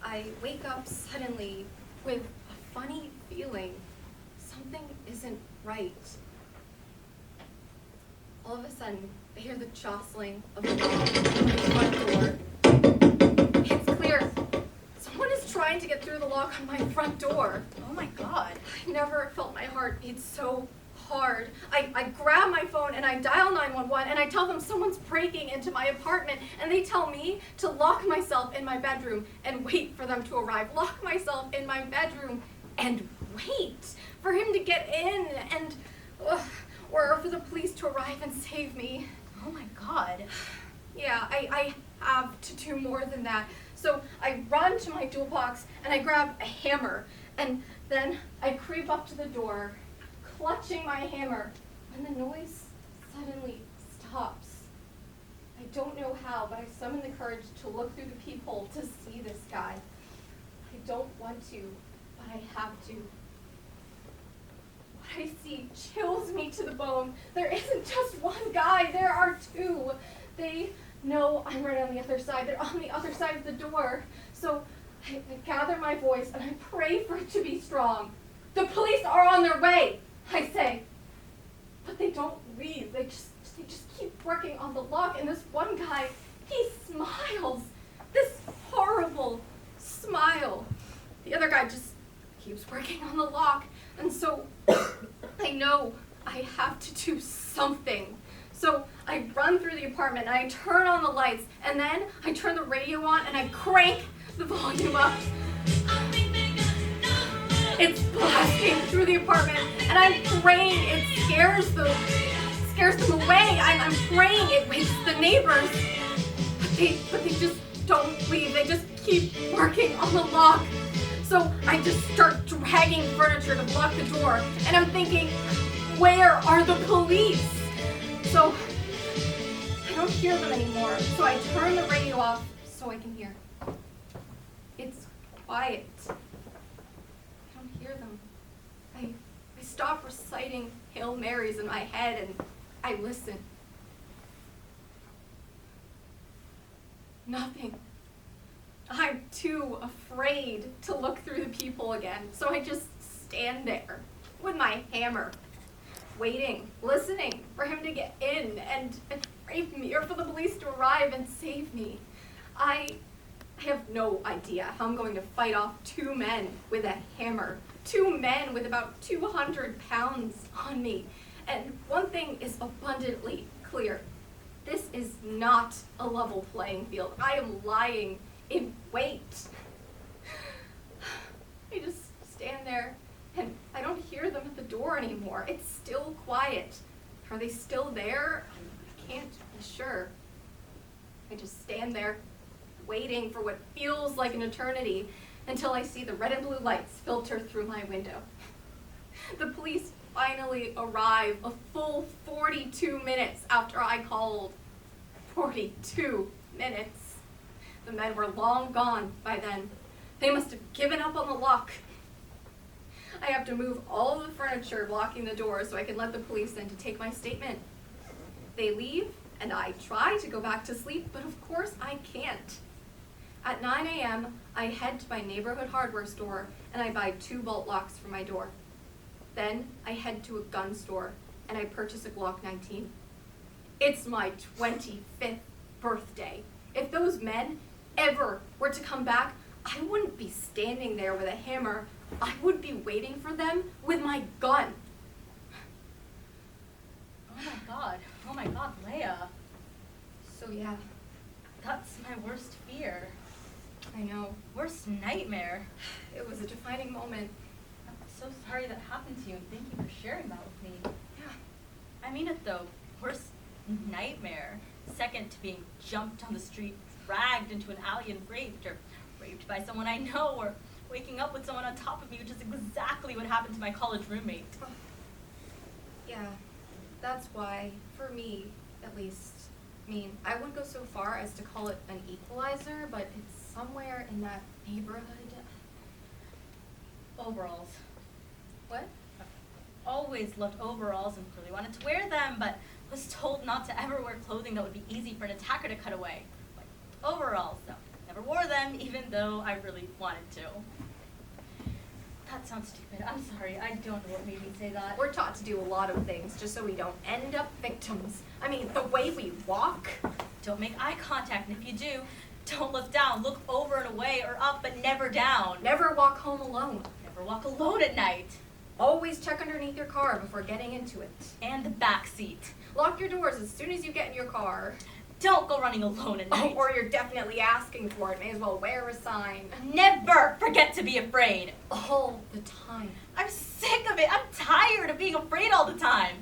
I wake up suddenly with a funny feeling. Something isn't right. All of a sudden, I hear the jostling of the lock on my front door. It's clear. Someone is trying to get through the lock on my front door. Oh my god. I never felt my heart beat so hard. I grab my phone and I dial 911 and I tell them someone's breaking into my apartment, and they tell me to lock myself in my bedroom and wait for them to arrive. Lock myself in my bedroom and wait for him to get in and, or for the police to arrive and save me. Oh my god. Yeah, I have to do more than that. So I run to my tool box and I grab a hammer, and then I creep up to the door, clutching my hammer, and the noise suddenly stops. I don't know how, but I summon the courage to look through the peephole to see this guy. I don't want to, but I have to. What I see chills me to the bone. There isn't just one guy, there are two. They know I'm right on the other side. They're on the other side of the door. So I gather my voice and I pray for it to be strong. The police are on their way, I say. But they don't leave. They just keep working on the lock. And this one guy, he smiles. This horrible smile. The other guy just keeps working on the lock. And so I know I have to do something. So I run through the apartment and I turn on the lights, and then I turn the radio on and I crank the volume up. It's blasting through the apartment and I'm praying it scares them away. I'm praying it wakes the neighbors. But they just don't leave. They just keep working on the lock. So I just start dragging furniture to block the door, and I'm thinking, where are the police? So I don't hear them anymore, so I turn the radio off so I can hear. It's quiet. I don't hear them. I stop reciting Hail Marys in my head and I listen. Nothing. I'm too afraid to look through the peephole again, so I just stand there with my hammer, waiting, listening for him to get in and rape me, or for the police to arrive and save me. I have no idea how I'm going to fight off two men with a hammer, two men with about 200 pounds on me. And one thing is abundantly clear. This is not a level playing field. I am lying in wait. I just stand there and I don't hear them at the door anymore. It's still quiet. Are they still there? I can't be sure. I just stand there waiting for what feels like an eternity until I see the red and blue lights filter through my window. The police finally arrive a full 42 minutes after I called. 42 minutes. The men were long gone by then. They must have given up on the lock. I have to move all the furniture blocking the door so I can let the police in to take my statement. They leave, and I try to go back to sleep, but of course I can't. At 9 a.m., I head to my neighborhood hardware store and I buy 2 bolt locks for my door. Then I head to a gun store and I purchase a Glock 19. It's my 25th birthday. If those men ever were to come back, I wouldn't be standing there with a hammer. I would be waiting for them with my gun. Oh my god, Leia. So yeah, That's my worst fear. I know. Worst nightmare. It was a defining moment. I'm so sorry that happened to you, and thank you for sharing that with me. Yeah. I mean it though. Worst nightmare. Second to being jumped on the street, dragged into an alley and raped, or raped by someone I know, or waking up with someone on top of me, which is exactly what happened to my college roommate. Yeah, that's why, for me, at least, I mean, I wouldn't go so far as to call it an equalizer, but it's somewhere in that neighborhood. Overalls. What? Always loved overalls and really wanted to wear them, but was told not to ever wear clothing that would be easy for an attacker to cut away. Like overalls, so never wore them, even though I really wanted to. That sounds stupid. I'm sorry. I don't know what made me say that. We're taught to do a lot of things just so we don't end up victims. I mean, the way we walk. Don't make eye contact, and if you do, don't look down. Look over and away or up, but never down. Never walk home alone. Never walk alone at night. Always check underneath your car before getting into it. And the back seat. Lock your doors as soon as you get in your car. Don't go running alone at Oh, night. or you're definitely asking for it. May as well wear a sign. Never forget to be afraid. All the time. I'm sick of it. I'm tired of being afraid all the time.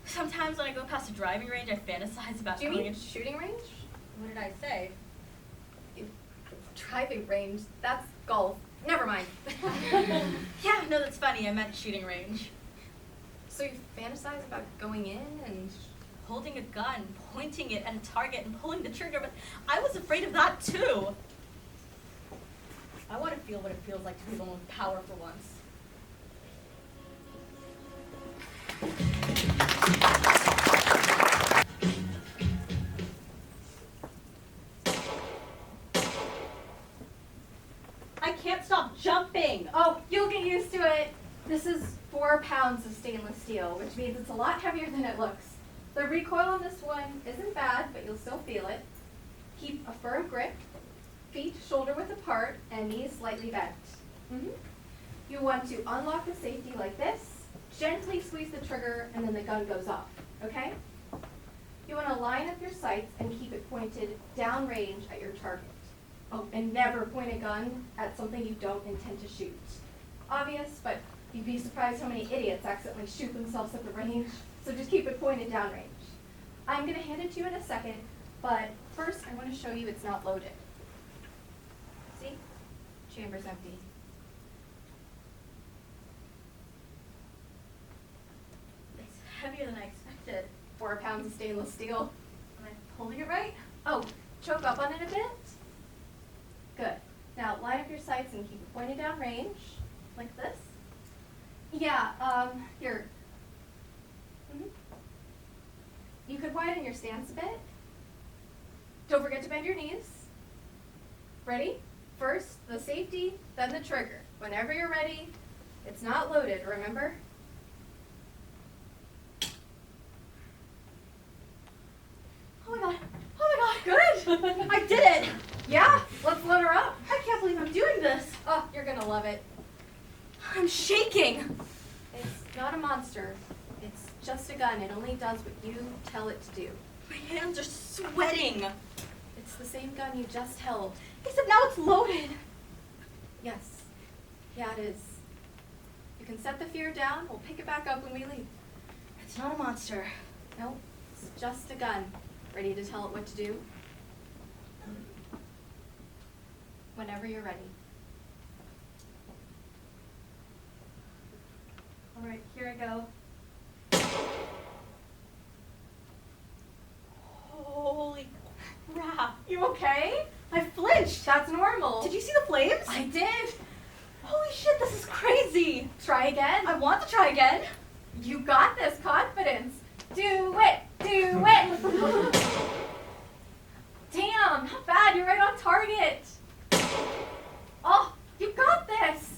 Sometimes when I go past a driving range, I fantasize about Do you going mean in. shooting range? What did I say? Driving range. That's golf. Never mind. Yeah, no, that's funny. I meant shooting range. So you fantasize about going in and... Holding a gun, pointing it at a target, and pulling the trigger, but I was afraid of that too. I want to feel what it feels like to be the one with power for once. I can't stop jumping. Oh, you'll get used to it. This is 4 pounds of stainless steel, which means it's a lot heavier than it looks. The recoil on this one isn't bad, but you'll still feel it. Keep a firm grip, feet shoulder width apart, and knees slightly bent. You want to unlock the safety like this, gently squeeze the trigger, and then the gun goes off, okay? You want to line up your sights and keep it pointed downrange at your target. Oh, and never point a gun at something you don't intend to shoot. Obvious, but you'd be surprised how many idiots accidentally shoot themselves at the range. So just keep it pointed downrange. I'm going to hand it to you in a second, but first I want to show you it's not loaded. See? Chamber's empty. It's heavier than I expected. 4 pounds of stainless steel. Am I holding it right? Oh, choke up on it a bit. Good. Now line up your sights and keep it pointed downrange, like this. Yeah, here. You could widen your stance a bit. Don't forget to bend your knees. Ready? First, the safety, then the trigger. Whenever you're ready, it's not loaded, remember? Oh my god. Oh my god. Good! I did it. Yeah, let's load her up. I can't believe I'm doing this. Oh, you're gonna love it. I'm shaking. It's not a monster. It's just a gun. It only does what you tell it to do. My hands are sweating. It's the same gun you just held. Except now it's loaded. Yes. Yeah, it is. You can set the fear down. We'll pick it back up when we leave. It's not a monster. No, it's just a gun. Ready to tell it what to do? Whenever you're ready. All right, here I go. Holy crap. You okay? I flinched. That's normal. Did you see the flames? I did. Holy shit, this is crazy. Try again. I want to try again. You got this. Confidence. Do it. Do it. Damn, not bad. you're right on target. Oh, you got this.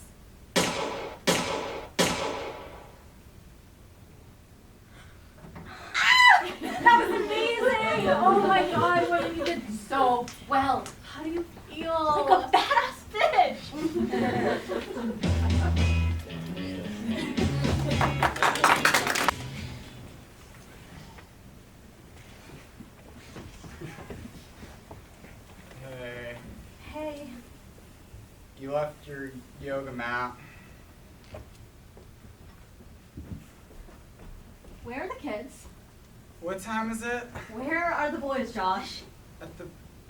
That was amazing! Oh my god, women, you did so well. How do you feel? Like a badass fish. Hey, Hey. you left your yoga mat. Where are the kids? What time is it? Where are the boys, Josh? At the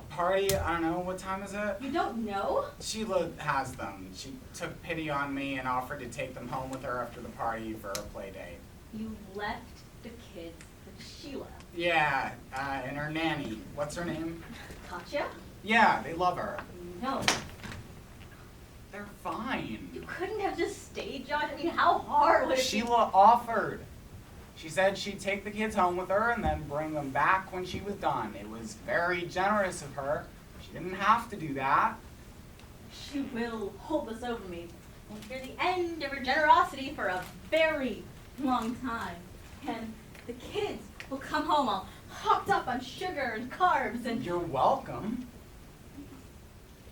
party, I don't know, what time is it? You don't know? Sheila has them. She took pity on me and offered to take them home with her after the party for a play date. You left the kids with Sheila. Yeah, and her nanny. What's her name? Katya? Yeah, they love her. No. They're fine. You couldn't have just stayed, Josh. I mean, how hard would it be? Sheila offered. She said she'd take the kids home with her and then bring them back when she was done. It was very generous of her. She didn't have to do that. She will hold this over me. Won't hear the end of her generosity for a very long time. And the kids will come home all hopped up on sugar and carbs and You're welcome.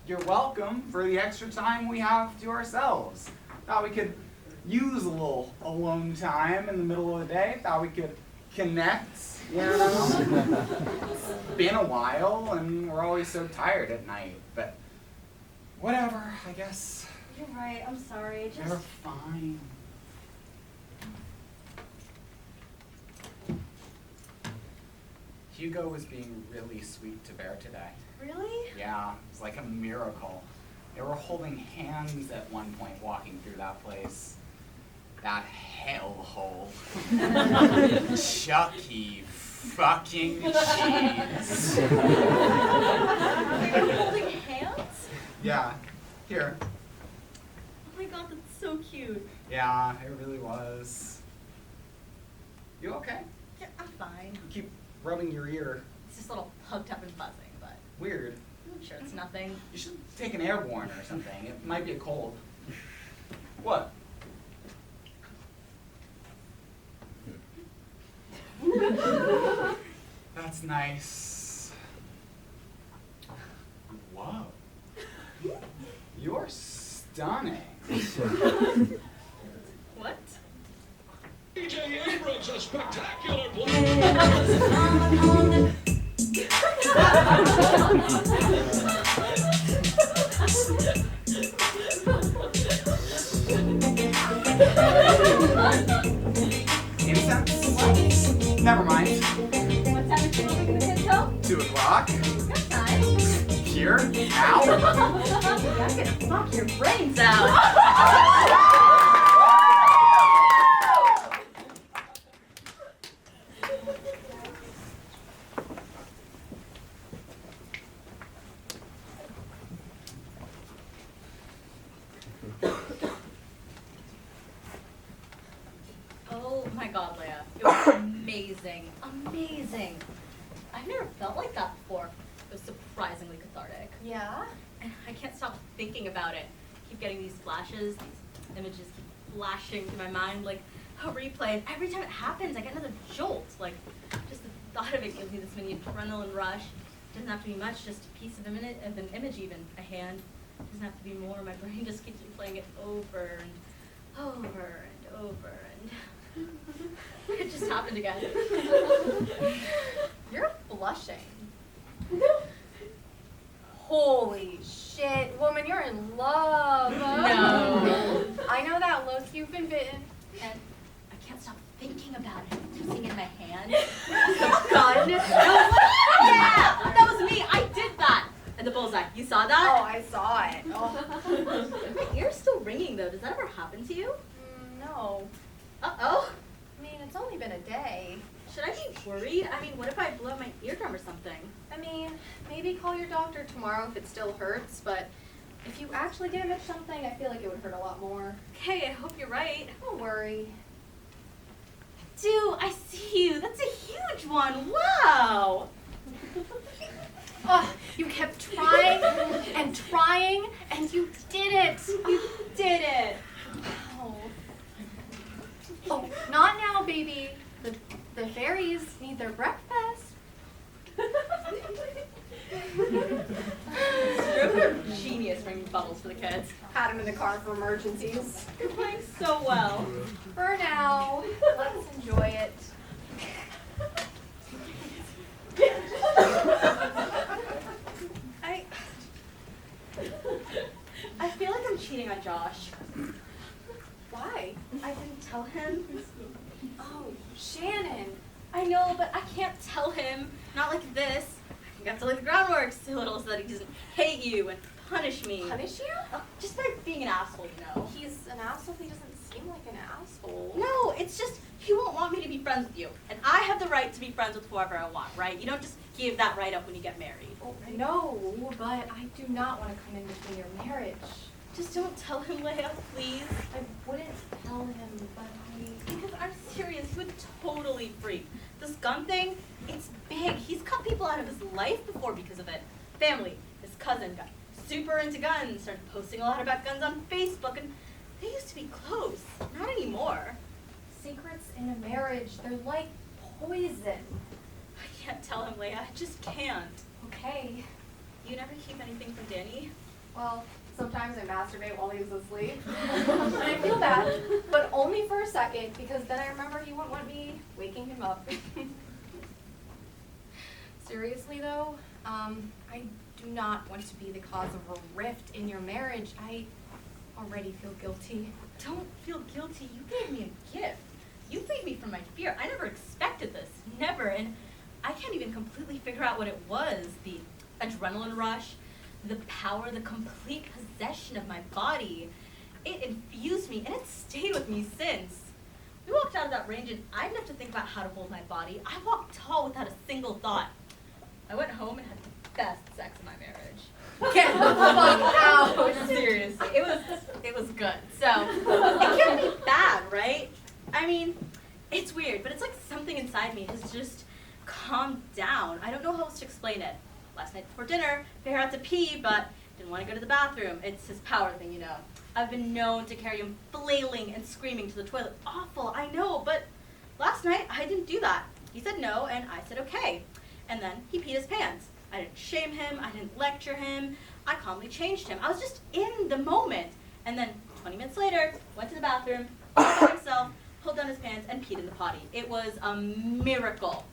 You're welcome for the extra time we have to ourselves. Thought we could use a little alone time in the middle of the day. Thought we could connect, you know? It's been a while and we're always so tired at night, but whatever, I guess. You're right, I'm sorry. They're fine. Hugo was being really sweet to Bear today. Really? Yeah, it was like a miracle. They were holding hands at one point walking through that place. That hellhole. Chucky fucking cheese. They were holding hands? Yeah, here. Oh my god, that's so cute. Yeah, it really was. You okay? Yeah, I'm fine. You keep rubbing your ear. It's just a little poked up and buzzing, but Weird. I'm sure it's nothing. You should take an airborne or something. It might be a cold. What? That's nice. Whoa. You're stunning. What? DJ Abrams, a spectacular play. Incense? Never mind. What time is she taking the kids home? 2 o'clock. Good time. Here? Now? I'm gonna fuck your brains out. Oh my god, Leia. It was amazing. Amazing. I've never felt like that before. It was surprisingly cathartic. Yeah? And I can't stop thinking about it. I keep getting these flashes, these images keep flashing through my mind like a replay. And every time it happens, I get another jolt. Like, just the thought of it gives me this mini adrenaline rush. It doesn't have to be much, just a piece of an image even, a hand. It doesn't have to be more. My brain just keeps replaying it over and over and over and it just happened again. You're blushing. Holy shit, woman, you're in love. No. I know that look, you've been bitten. And I can't stop thinking about it. Twisting in my hand. The gun. Yeah! That was me. I did that. And the bullseye. You saw Oh, that? I saw it. Oh. My ear's still ringing though. Does that ever happen to you? No. Uh-oh. I mean, it's only been a day. Should I be worried? I mean, what if I blow my eardrum or something? I mean, maybe call your doctor tomorrow if it still hurts, but if you actually damage something, I feel like it would hurt a lot more. Okay, I hope you're right. Don't worry. Dude, I see you. That's a huge one. Wow. Oh, you kept trying You're a genius bringing bubbles for the kids. Had him in the car for emergencies. You're playing so well. For now, let's enjoy it. I feel like I'm cheating on Josh. Why? I didn't tell him. Oh, Shannon. I know, but I can't tell him. Not like this. You have to lay the groundwork so little so that he doesn't hate you and punish me. Punish you? Just by being an asshole, you know. He's an asshole. He doesn't seem like an asshole. No, it's just he won't want me to be friends with you. And I have the right to be friends with whoever I want, right? You don't just give that right up when you get married. Oh, no, but I do not want to come in between your marriage. Just don't tell him, Leia, please. I wouldn't tell him, but Because I'm serious, he would totally freak. This gun thing, it's big. He's cut people out of his life before because of it. Family, his cousin got super into guns, started posting a lot about guns on Facebook, and they used to be close. Not anymore. secrets in a marriage, they're like poison. I can't tell him, Leia. I just can't. Okay. You never keep anything from Danny? Well, sometimes I masturbate while he's asleep. And I feel bad, but only for a second, because then I remember he wouldn't want me waking him up. Seriously though, I do not want to be the cause of a rift in your marriage. I already feel guilty. Don't feel guilty. You gave me a gift. You freed me from my fear. I never expected this. Never. And I can't even completely figure out what it was. The adrenaline rush, the power, the complete possession of my body. It infused me, and it's stayed with me since. We walked out of that range, and I didn't have to think about how to hold my body. I walked tall without a single thought. I went home and had the best sex in my marriage. Get the fuck out! Seriously, it was good. So it can't be bad, right? I mean, it's weird, but it's like something inside me has just calmed down. I don't know how else to explain it. Last night before dinner, I had to pee, but didn't want to go to the bathroom. It's his power thing, you know. I've been known to carry him flailing and screaming to the toilet. Awful, I know, but last night I didn't do that. He said no, and I said okay. And then he peed his pants. I didn't shame him, I didn't lecture him, I calmly changed him. I was just in the moment. And then 20 minutes later, went to the bathroom, all by himself, pulled down his pants, and peed in the potty. It was a miracle.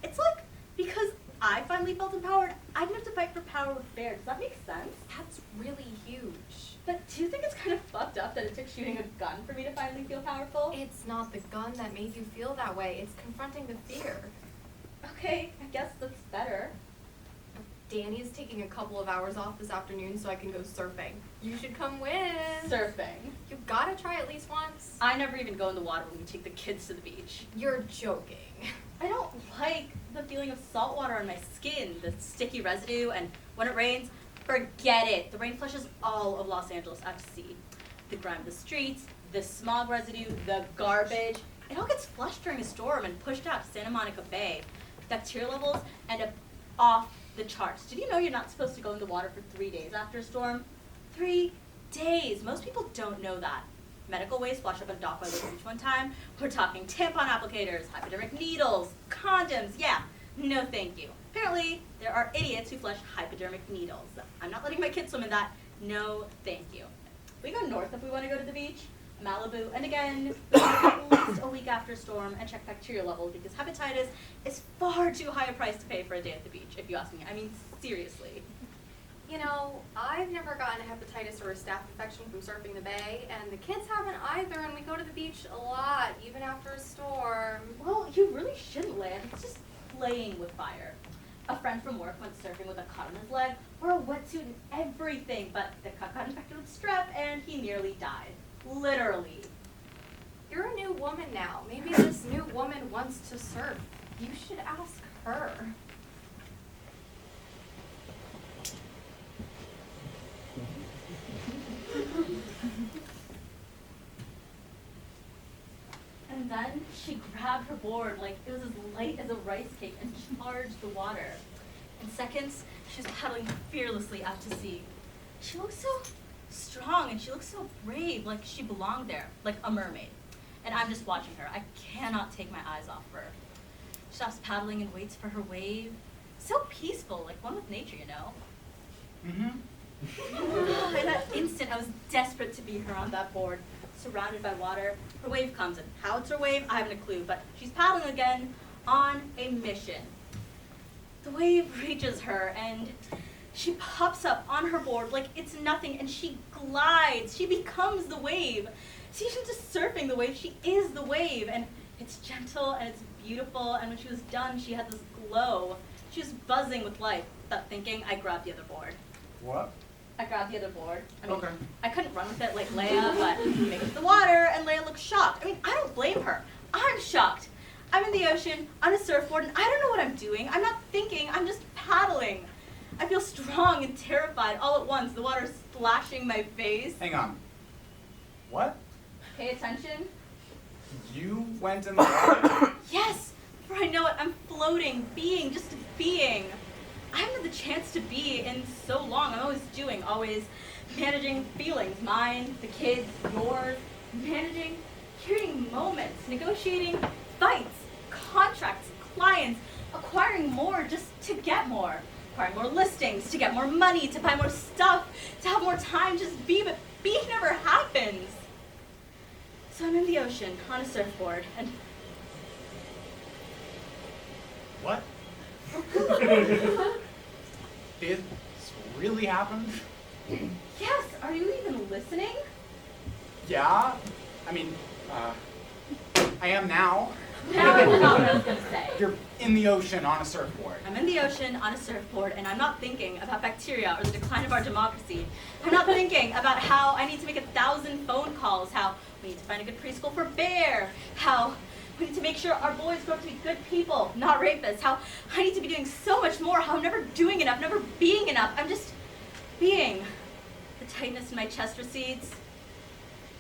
It's like, because I finally felt empowered, I didn't have to fight for power with Bear. Does that make sense? That's really huge. But do you think it's kind of fucked up that it took shooting a gun for me to finally feel powerful? It's not the gun that made you feel that way. It's confronting the fear. Okay, I guess that's better. Danny's taking a couple of hours off this afternoon so I can go surfing. You should come with. Surfing. You gotta try at least once. I never even go in the water when we take the kids to the beach. You're joking. I don't like the feeling of salt water on my skin, the sticky residue, and when it rains, forget it. The rain flushes all of Los Angeles out to sea. The grime of the streets, the smog residue, the garbage, it all gets flushed during a storm and pushed out to Santa Monica Bay. Bacteria levels end up off the charts. Did you know you're not supposed to go in the water for 3 days after a storm? 3 days. Most people don't know that. Medical waste washed up on dock by the beach one time. We're talking tampon applicators, hypodermic needles, condoms. Yeah, no thank you. Apparently, there are idiots who flush hypodermic needles. I'm not letting my kids swim in that. No thank you. We go north if we want to go to the beach. Malibu, and again, at least a week after a storm and check bacterial levels because hepatitis is far too high a price to pay for a day at the beach, if you ask me. I mean, seriously. You know, I've never gotten a hepatitis or a staph infection from surfing the bay, and the kids haven't either, and we go to the beach a lot, even after a storm. Well, you really shouldn't land. It's just playing with fire. A friend from work went surfing with a cut on his leg, wore a wetsuit and everything, but the cut got infected with strep, and he nearly died. Literally. You're a new woman now. Maybe this new woman wants to surf. You should ask her. And then she grabbed her board like it was as light as a rice cake and charged the water. In seconds, she was paddling fearlessly out to sea. She looked so strong and she looked so brave, like she belonged there, like a mermaid. And I'm just watching her. I cannot take my eyes off her. She stops paddling and waits for her wave. So peaceful, like one with nature, you know. I was desperate to be her on that board, surrounded by water. Her wave comes, and how it's her wave, I haven't a clue, but she's paddling again on a mission. The wave reaches her, and she pops up on her board like it's nothing, and she glides. She becomes the wave. She isn't just surfing the wave, she is the wave, and it's gentle and it's beautiful, and when she was done, she had this glow. She was buzzing with life. Without thinking, I grabbed the other board. What? I grabbed the other board. I mean, Okay. I couldn't run with it like Leia, but made it to the water, and Leia looked shocked. I mean, I don't blame her. I'm shocked. I'm in the ocean, on a surfboard, and I don't know what I'm doing. I'm not thinking, I'm just paddling. I feel strong and terrified all at once, the water splashing my face. Hang on. What? Pay attention. You went in the water? Yes, for I know it, I'm floating, being, just being. I haven't had the chance to be in so long. I'm always doing, always managing feelings, mine, the kids, yours, managing, curating moments, negotiating fights, contracts, clients, acquiring more just to get more, acquiring more listings, to get more money, to buy more stuff, to have more time, just be, but being never happens. So I'm in the ocean on a surfboard, and What? This really happened? yes, are you even listening? Yeah. I mean, I am now. Now I forgot what I was gonna say. You're in the ocean on a surfboard. I'm in the ocean on a surfboard, and I'm not thinking about bacteria or the decline of our democracy. I'm not thinking about how I need to make 1,000 phone calls, how we need to find a good preschool for Bear, how we need to make sure our boys grow up to be good people, not rapists, how I need to be doing so much more, how I'm never doing enough, never being enough. I'm just being. The tightness in my chest recedes.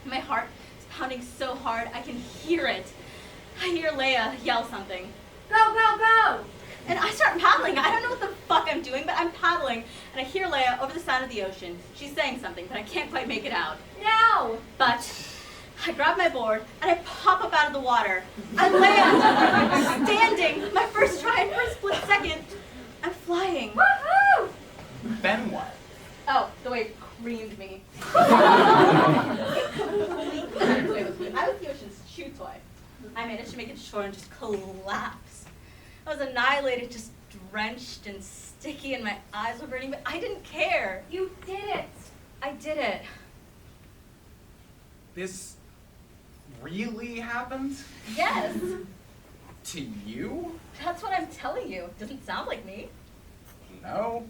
My heart is pounding so hard I can hear it. I hear Leia yell something. Go, go, go! And I start paddling. I don't know what the fuck I'm doing, but I'm paddling. And I hear Leia over the sound of the ocean. She's saying something, but I can't quite make it out. Now! But I grab my board, and I pop up out of the water. I land, standing, my first try, and for a split second, I'm flying. Woohoo! Then what? Oh, the wave creamed me. It completely ran away with me. I was the ocean's chew toy. I managed to make it to shore and just collapse. I was annihilated, just drenched and sticky, and my eyes were burning, but I didn't care. You did it. I did it. This really happened? Yes, To you? that's what I'm telling you. Doesn't sound like me. No.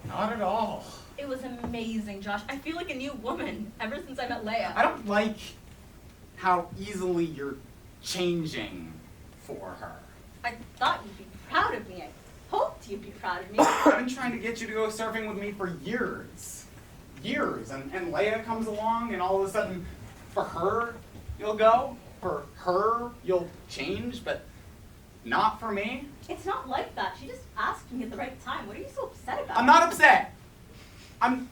Not at all. It was amazing, Josh. I feel like a new woman ever since I met Leia. I don't like how easily you're changing for her. I thought you'd be proud of me. I hoped you'd be proud of me. I've been trying to get you to go surfing with me for years. Years. And Leia comes along and all of a sudden, for her, you'll go. For her, you'll change, but not for me. It's not like that. She just asked me at the right time. What are you so upset about? I'm not upset. I'm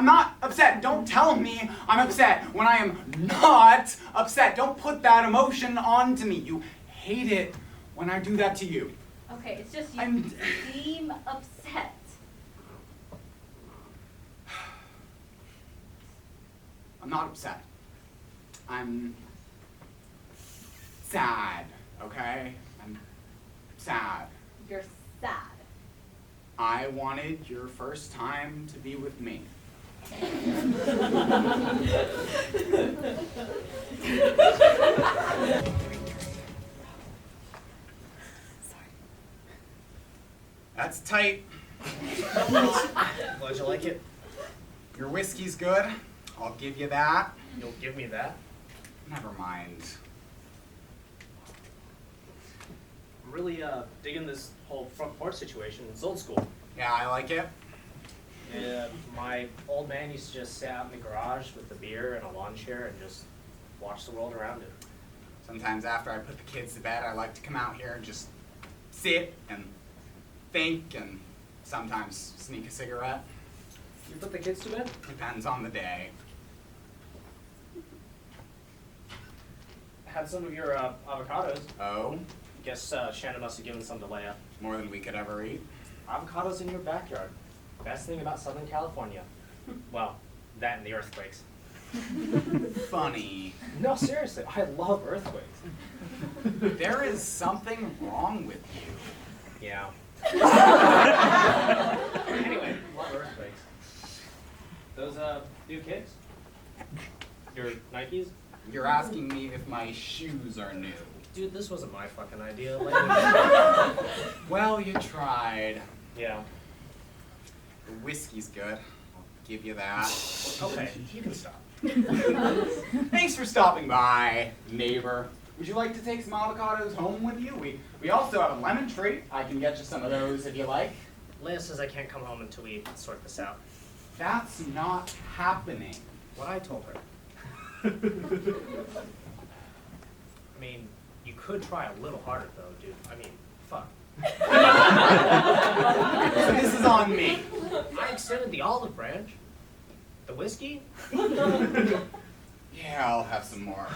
not upset. Don't tell me I'm upset when I am not upset. Don't put that emotion onto me. You hate it when I do that to you. Okay, it's just you I'm- seem upset. I'm not upset. I'm sad, okay? I'm sad. You're sad. I wanted your first time to be with me. That's tight. Glad you like it. Your whiskey's good. I'll give you that. You'll give me that. Never mind. I'm really digging this whole front porch situation. It's old school. Yeah, I like it. Yeah, my old man used to just sit out in the garage with a beer and a lawn chair and just watch the world around him. Sometimes after I put the kids to bed, I like to come out here and just sit and think and sometimes sneak a cigarette. You put the kids to bed? Depends on the day. Had some of your avocados. Oh, Guess Shannon must have given some to Leia. more than we could ever eat. Avocados in your backyard. Best thing about Southern California. Well, That and the earthquakes. Funny. No, seriously, I love earthquakes. There is something wrong with you. Yeah. Anyway, love earthquakes. Those new kicks? Your Nikes? You're asking me if my shoes are new. Dude, this wasn't my fucking idea. Well, you tried. Yeah. The whiskey's good. I'll give you that. Okay, you can stop. Thanks for stopping by, neighbor. Would you like to take some avocados home with you? We also have a lemon tree. I can get you some of those if you like. Leia says I can't come home until we sort this out. That's not happening. What I told her. I mean, you could try a little harder though, dude. I mean, fuck. So this is on me. I extended the olive branch. The whiskey? Yeah, I'll have some more.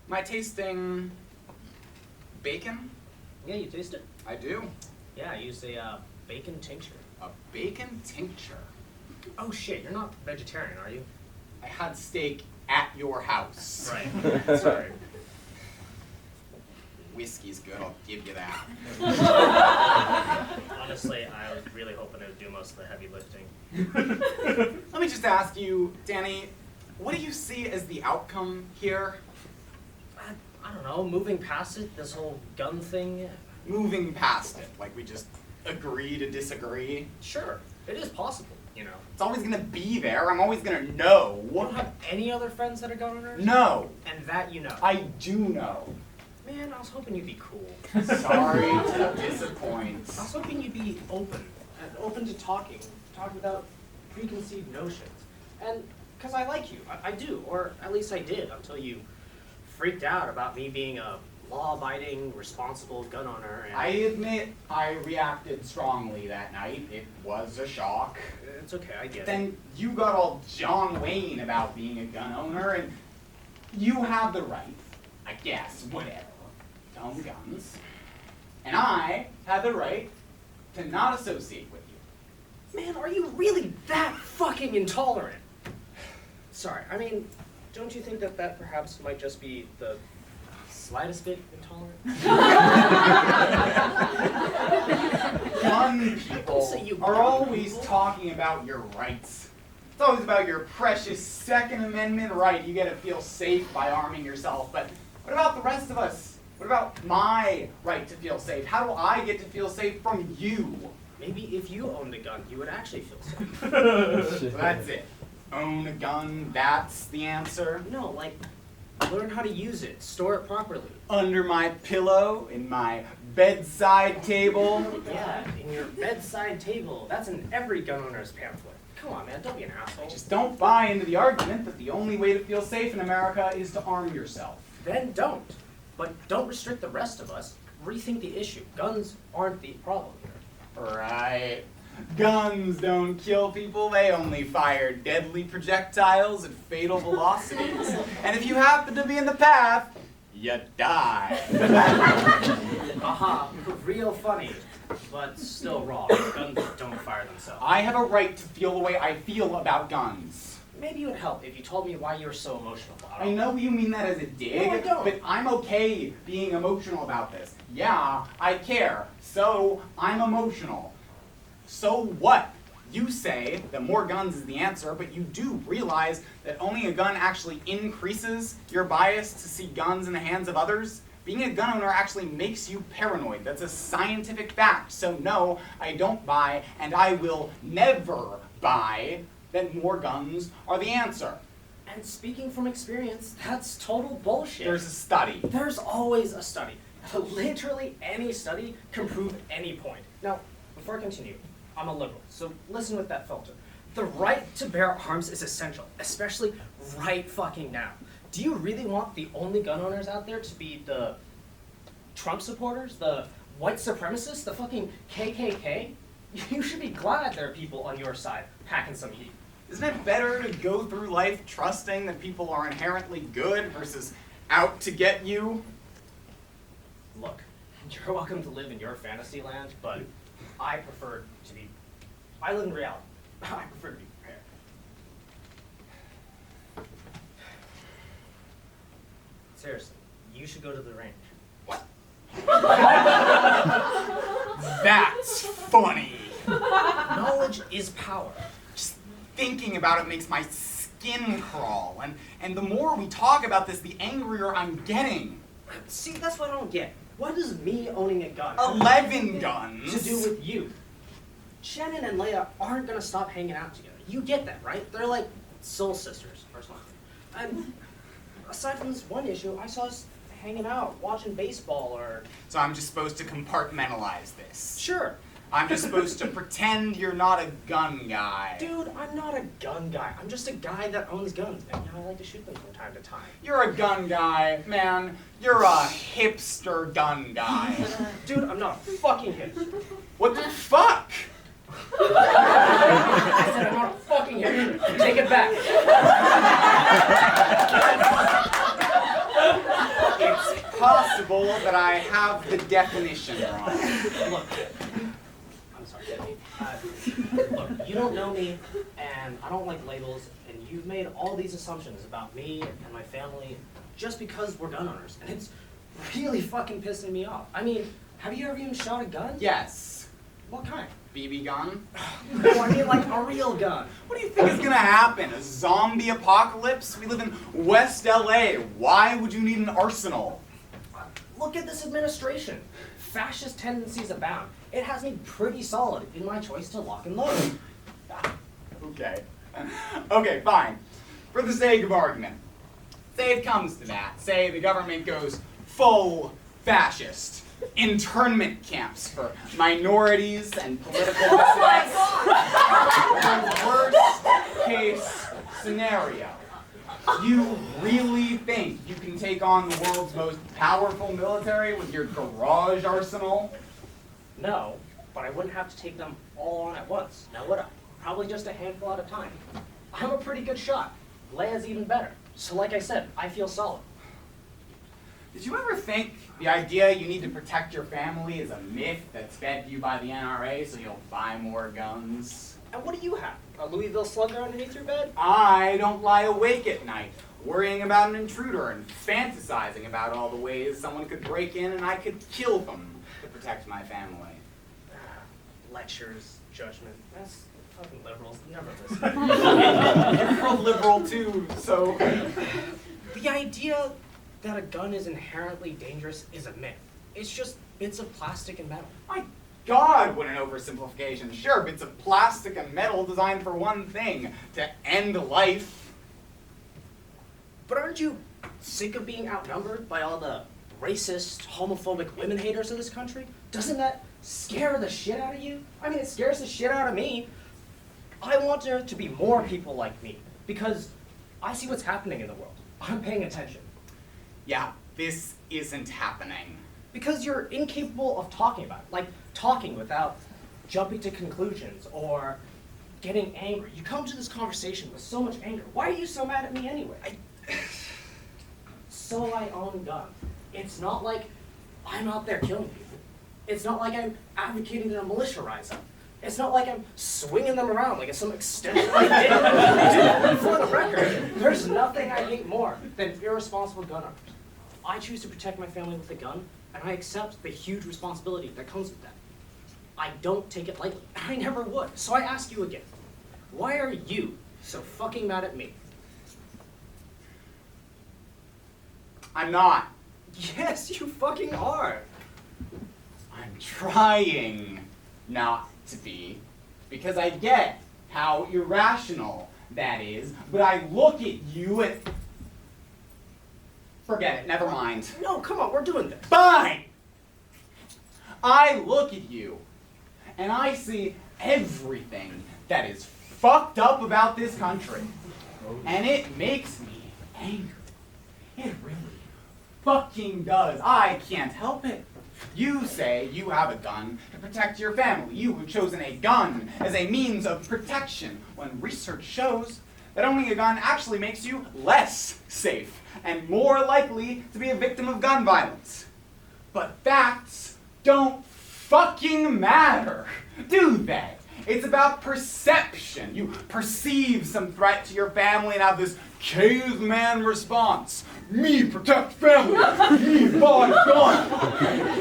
Am I tasting bacon? Yeah, you taste it? I do. Yeah, I used a bacon tincture. A bacon tincture. Oh shit, you're not vegetarian, are you? I had steak at your house. Right. Sorry. Whiskey's good, I'll give you that. Honestly, I was really hoping it would do most of the heavy lifting. Let me just ask you, Danny, what do you see as the outcome here? I don't know, moving past it, this whole gun thing. Moving past it, like we just agree to disagree. Sure, it is possible, you know. It's always gonna be there, I'm always gonna know. You don't have any other friends that are gun owners? No, And that you know. I do know. Man, I was hoping you'd be cool. Sorry to disappoint. I was hoping you'd be open, and open to talk without preconceived notions. And, because I like you, I do, or at least I did, until you freaked out about me being a law-abiding, responsible gun owner. And I admit I reacted strongly that night. It was a shock. It's okay, I get it. Then you got all John Wayne about being a gun owner, and you have the right, I guess, whatever, to own guns. And I have the right to not associate with you. Man, are you really that fucking intolerant? Sorry, I mean, don't you think that perhaps might just be the slightest bit intolerant? Gun say people you are gun always people. talking about your rights. It's always about your precious Second Amendment right. You get to feel safe by arming yourself. But what about the rest of us? What about my right to feel safe? How do I get to feel safe from you? Maybe if you owned a gun, you would actually feel safe. So that's it. Own a gun, that's the answer. No, like, learn how to use it, store it properly. Under my pillow, in my bedside table. Yeah, in your bedside table. That's in every gun owner's pamphlet. Come on, man, don't be an asshole. Just don't buy into the argument that the only way to feel safe in America is to arm yourself. Then don't. But don't restrict the rest of us. Rethink the issue. Guns aren't the problem here. Right. Guns don't kill people, they only fire deadly projectiles at fatal velocities. And if you happen to be in the path, you die. Haha, real funny, but still wrong. Guns don't fire themselves. I have a right to feel the way I feel about guns. Maybe it would help if you told me why you were so emotional about I it. know you mean that as a dig, No, I don't. but I'm okay being emotional about this. Yeah, I care, so I'm emotional. So what? You say that more guns is the answer, but you do realize that owning a gun actually increases your bias to see guns in the hands of others? Being a gun owner actually makes you paranoid. That's a scientific fact. So no, I don't buy, and I will never buy, that more guns are the answer. And speaking from experience, that's total bullshit. There's a study. There's always a study. Literally any study can prove any point. Now, before I continue, I'm a liberal, so listen with that filter. The right to bear arms is essential, especially right fucking now. Do you really want the only gun owners out there to be the Trump supporters, the white supremacists, the fucking KKK? You should be glad there are people on your side packing some heat. Isn't it better to go through life trusting that people are inherently good versus out to get you? Look, You're welcome to live in your fantasy land, but I live in reality. I prefer to be prepared. Seriously, you should go to the range. That's funny. Knowledge is power. Just thinking about it makes my skin crawl. And the more we talk about this, the angrier I'm getting. See, that's what I don't get. What does me owning a gun have 11 guns. to do with you? Shannon and Leia aren't gonna stop hanging out together. You get that, right? They're like soul sisters or something. And aside from this one issue, I saw us hanging out, watching baseball, or So I'm just supposed to compartmentalize this. sure. I'm just supposed to pretend you're not a gun guy. Dude, I'm not a gun guy. I'm just a guy that owns guns, and I like to shoot them from time to time. You're a gun guy, man. You're a hipster gun guy. Dude, I'm not a fucking hipster. What the fuck? I said I'm not a fucking hipster. Take it back. It's possible that I have the definition wrong. Look, I'm sorry, look, you don't know me, and I don't like labels, and you've made all these assumptions about me and my family just because we're gun owners, and it's really fucking pissing me off. I mean, have you ever even shot a gun? Yes. What kind? BB gun? No, I mean like a real gun. What do you think is gonna happen? A zombie apocalypse? We live in West LA. Why would you need an arsenal? Look at this administration. Fascist tendencies abound. It has me pretty solid in my choice to lock and load. Okay. Okay, fine. For the sake of argument, say it comes to that. Say the government goes full fascist. Internment camps for minorities and political dissidents. The worst case scenario. You really think you can take on the world's most powerful military with your garage arsenal? No, but I wouldn't have to take them all on at once, now would I? Probably just a handful at a time. I'm a pretty good shot. Leia's even better. So like I said, I feel solid. Did you ever think the idea you need to protect your family is a myth that's fed to you by the NRA so you'll buy more guns? And what do you have? A Louisville Slugger underneath your bed? I don't lie awake at night, worrying about an intruder and fantasizing about all the ways someone could break in and I could kill them to protect my family. Lectures, judgment. That's fucking liberals. Never listen. You're a liberal too, so... The idea that a gun is inherently dangerous is a myth. It's just bits of plastic and metal. My God, what an oversimplification. Sure, bits of plastic and metal designed for one thing, to end life. But aren't you sick of being outnumbered by all the racist, homophobic women haters of this country? Doesn't that scare the shit out of you? I mean, it scares the shit out of me. I want there to be more people like me, because I see what's happening in the world. I'm paying attention. Yeah, this isn't happening. Because you're incapable of talking about it. Like, talking without jumping to conclusions or getting angry. You come to this conversation with so much anger. Why are you so mad at me anyway? So I own a gun. It's not like I'm out there killing people. It's not like I'm advocating that a militia rise up. It's not like I'm swinging them around like it's some extension I did. Dude, for the record, there's nothing I hate more than irresponsible gun owners. I choose to protect my family with a gun, and I accept the huge responsibility that comes with that. I don't take it lightly. I never would. So I ask you again, why are you so fucking mad at me? I'm not. Yes, you fucking are. I'm trying not to be, because I get how irrational that is, but I look at you and... Forget it, never mind. No, come on, we're doing this. Fine! I look at you, and I see everything that is fucked up about this country, and it makes me angry. It really fucking does. I can't help it. You say you have a gun to protect your family. You have chosen a gun as a means of protection, when research shows that owning a gun actually makes you less safe and more likely to be a victim of gun violence. But facts don't fucking matter, do they? It's about perception. You perceive some threat to your family and have this caveman response. Me protect family, me buy gun.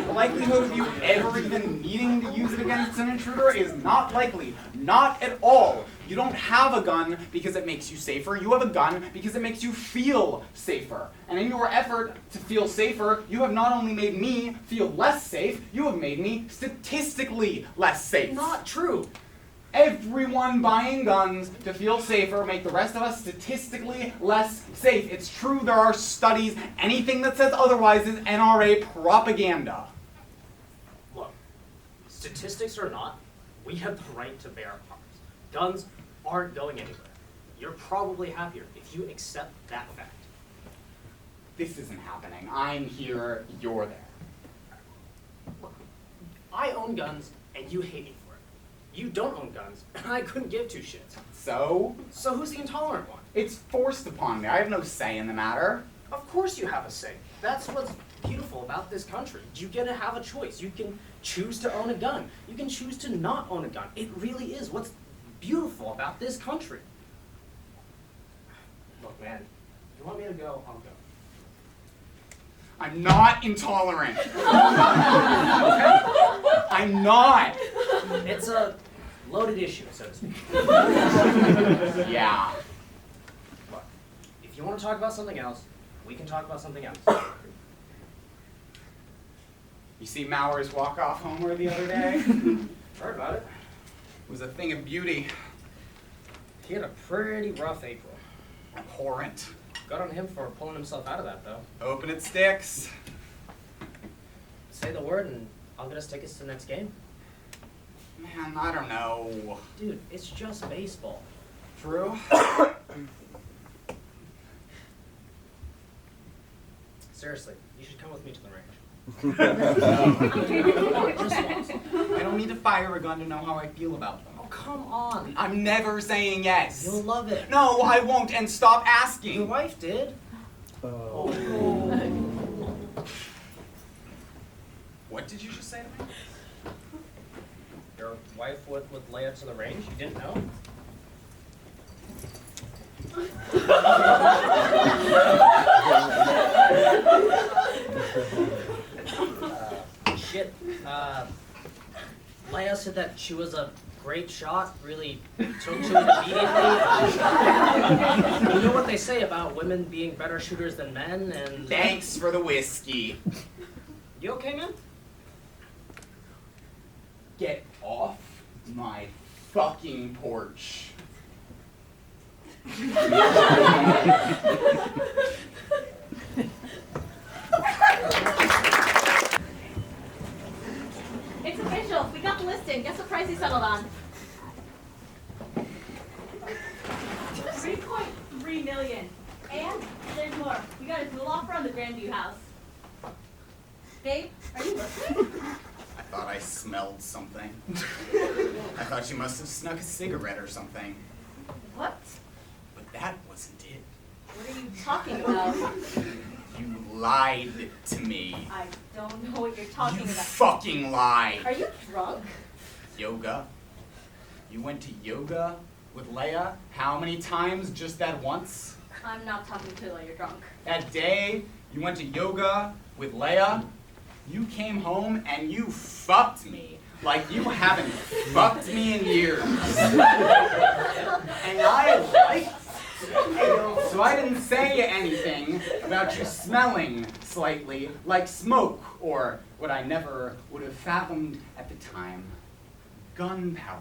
The likelihood of you ever even needing to use it against an intruder is not likely, not at all. You don't have a gun because it makes you safer. You have a gun because it makes you feel safer. And in your effort to feel safer, you have not only made me feel less safe, you have made me statistically less safe. Not true. Everyone buying guns to feel safer make the rest of us statistically less safe. It's true, there are studies. Anything that says otherwise is NRA propaganda. Look, statistics or not, we have the right to bear arms. Guns aren't going anywhere. You're probably happier if you accept that fact. This isn't happening. I'm here, you're there. Look, I own guns and you hate me for it. You don't own guns and I couldn't give two shits. So? So who's the intolerant one? It's forced upon me. I have no say in the matter. Of course you have a say. That's what's beautiful about this country. You get to have a choice. You can choose to own a gun. You can choose to not own a gun. It really is what's beautiful about this country. Look, man, if you want me to go, I'll go. I'm not intolerant. I'm not. It's a loaded issue, so to speak. Yeah. Look, if you want to talk about something else, we can talk about something else. You see Maurer's walk-off homer the other day? Heard about it. It was a thing of beauty. He had a pretty rough April. Abhorrent. Good on him for pulling himself out of that, though. Hoping it sticks. Say the word and I'll get us tickets to the next game. Man, I don't know. Dude, it's just baseball. True? Seriously, you should come with me to the range. Just once. I don't need to fire a gun to know how I feel about them. Oh, come on. I'm never saying yes. You'll love it. No, I won't, and stop asking. Your wife did. What did you just say to me? Your wife would lay up to the range? You didn't know? Shit. Leia said that she was a great shot, really took to it immediately. You know what they say about women being better shooters than men, and... Thanks for the whiskey. You okay, man? Get off my fucking porch. It's official. We got the listing. Guess what price he settled on? $3.3 million. And there's more. We got a dual offer on the Grandview house. Babe, are you listening? I thought I smelled something. I thought you must have snuck a cigarette or something. What? But that wasn't it. What are you talking about? You lied to me. I don't know what you're talking You about. fucking lied. Are you drunk? Yoga? You went to yoga with Leia how many times? Just that once? I'm not talking to you while you're drunk. That day you went to yoga with Leia, you came home and you fucked me like you haven't fucked me in years. And I liked it. So I didn't say anything about you smelling slightly like smoke, or what I never would have fathomed at the time, gunpowder.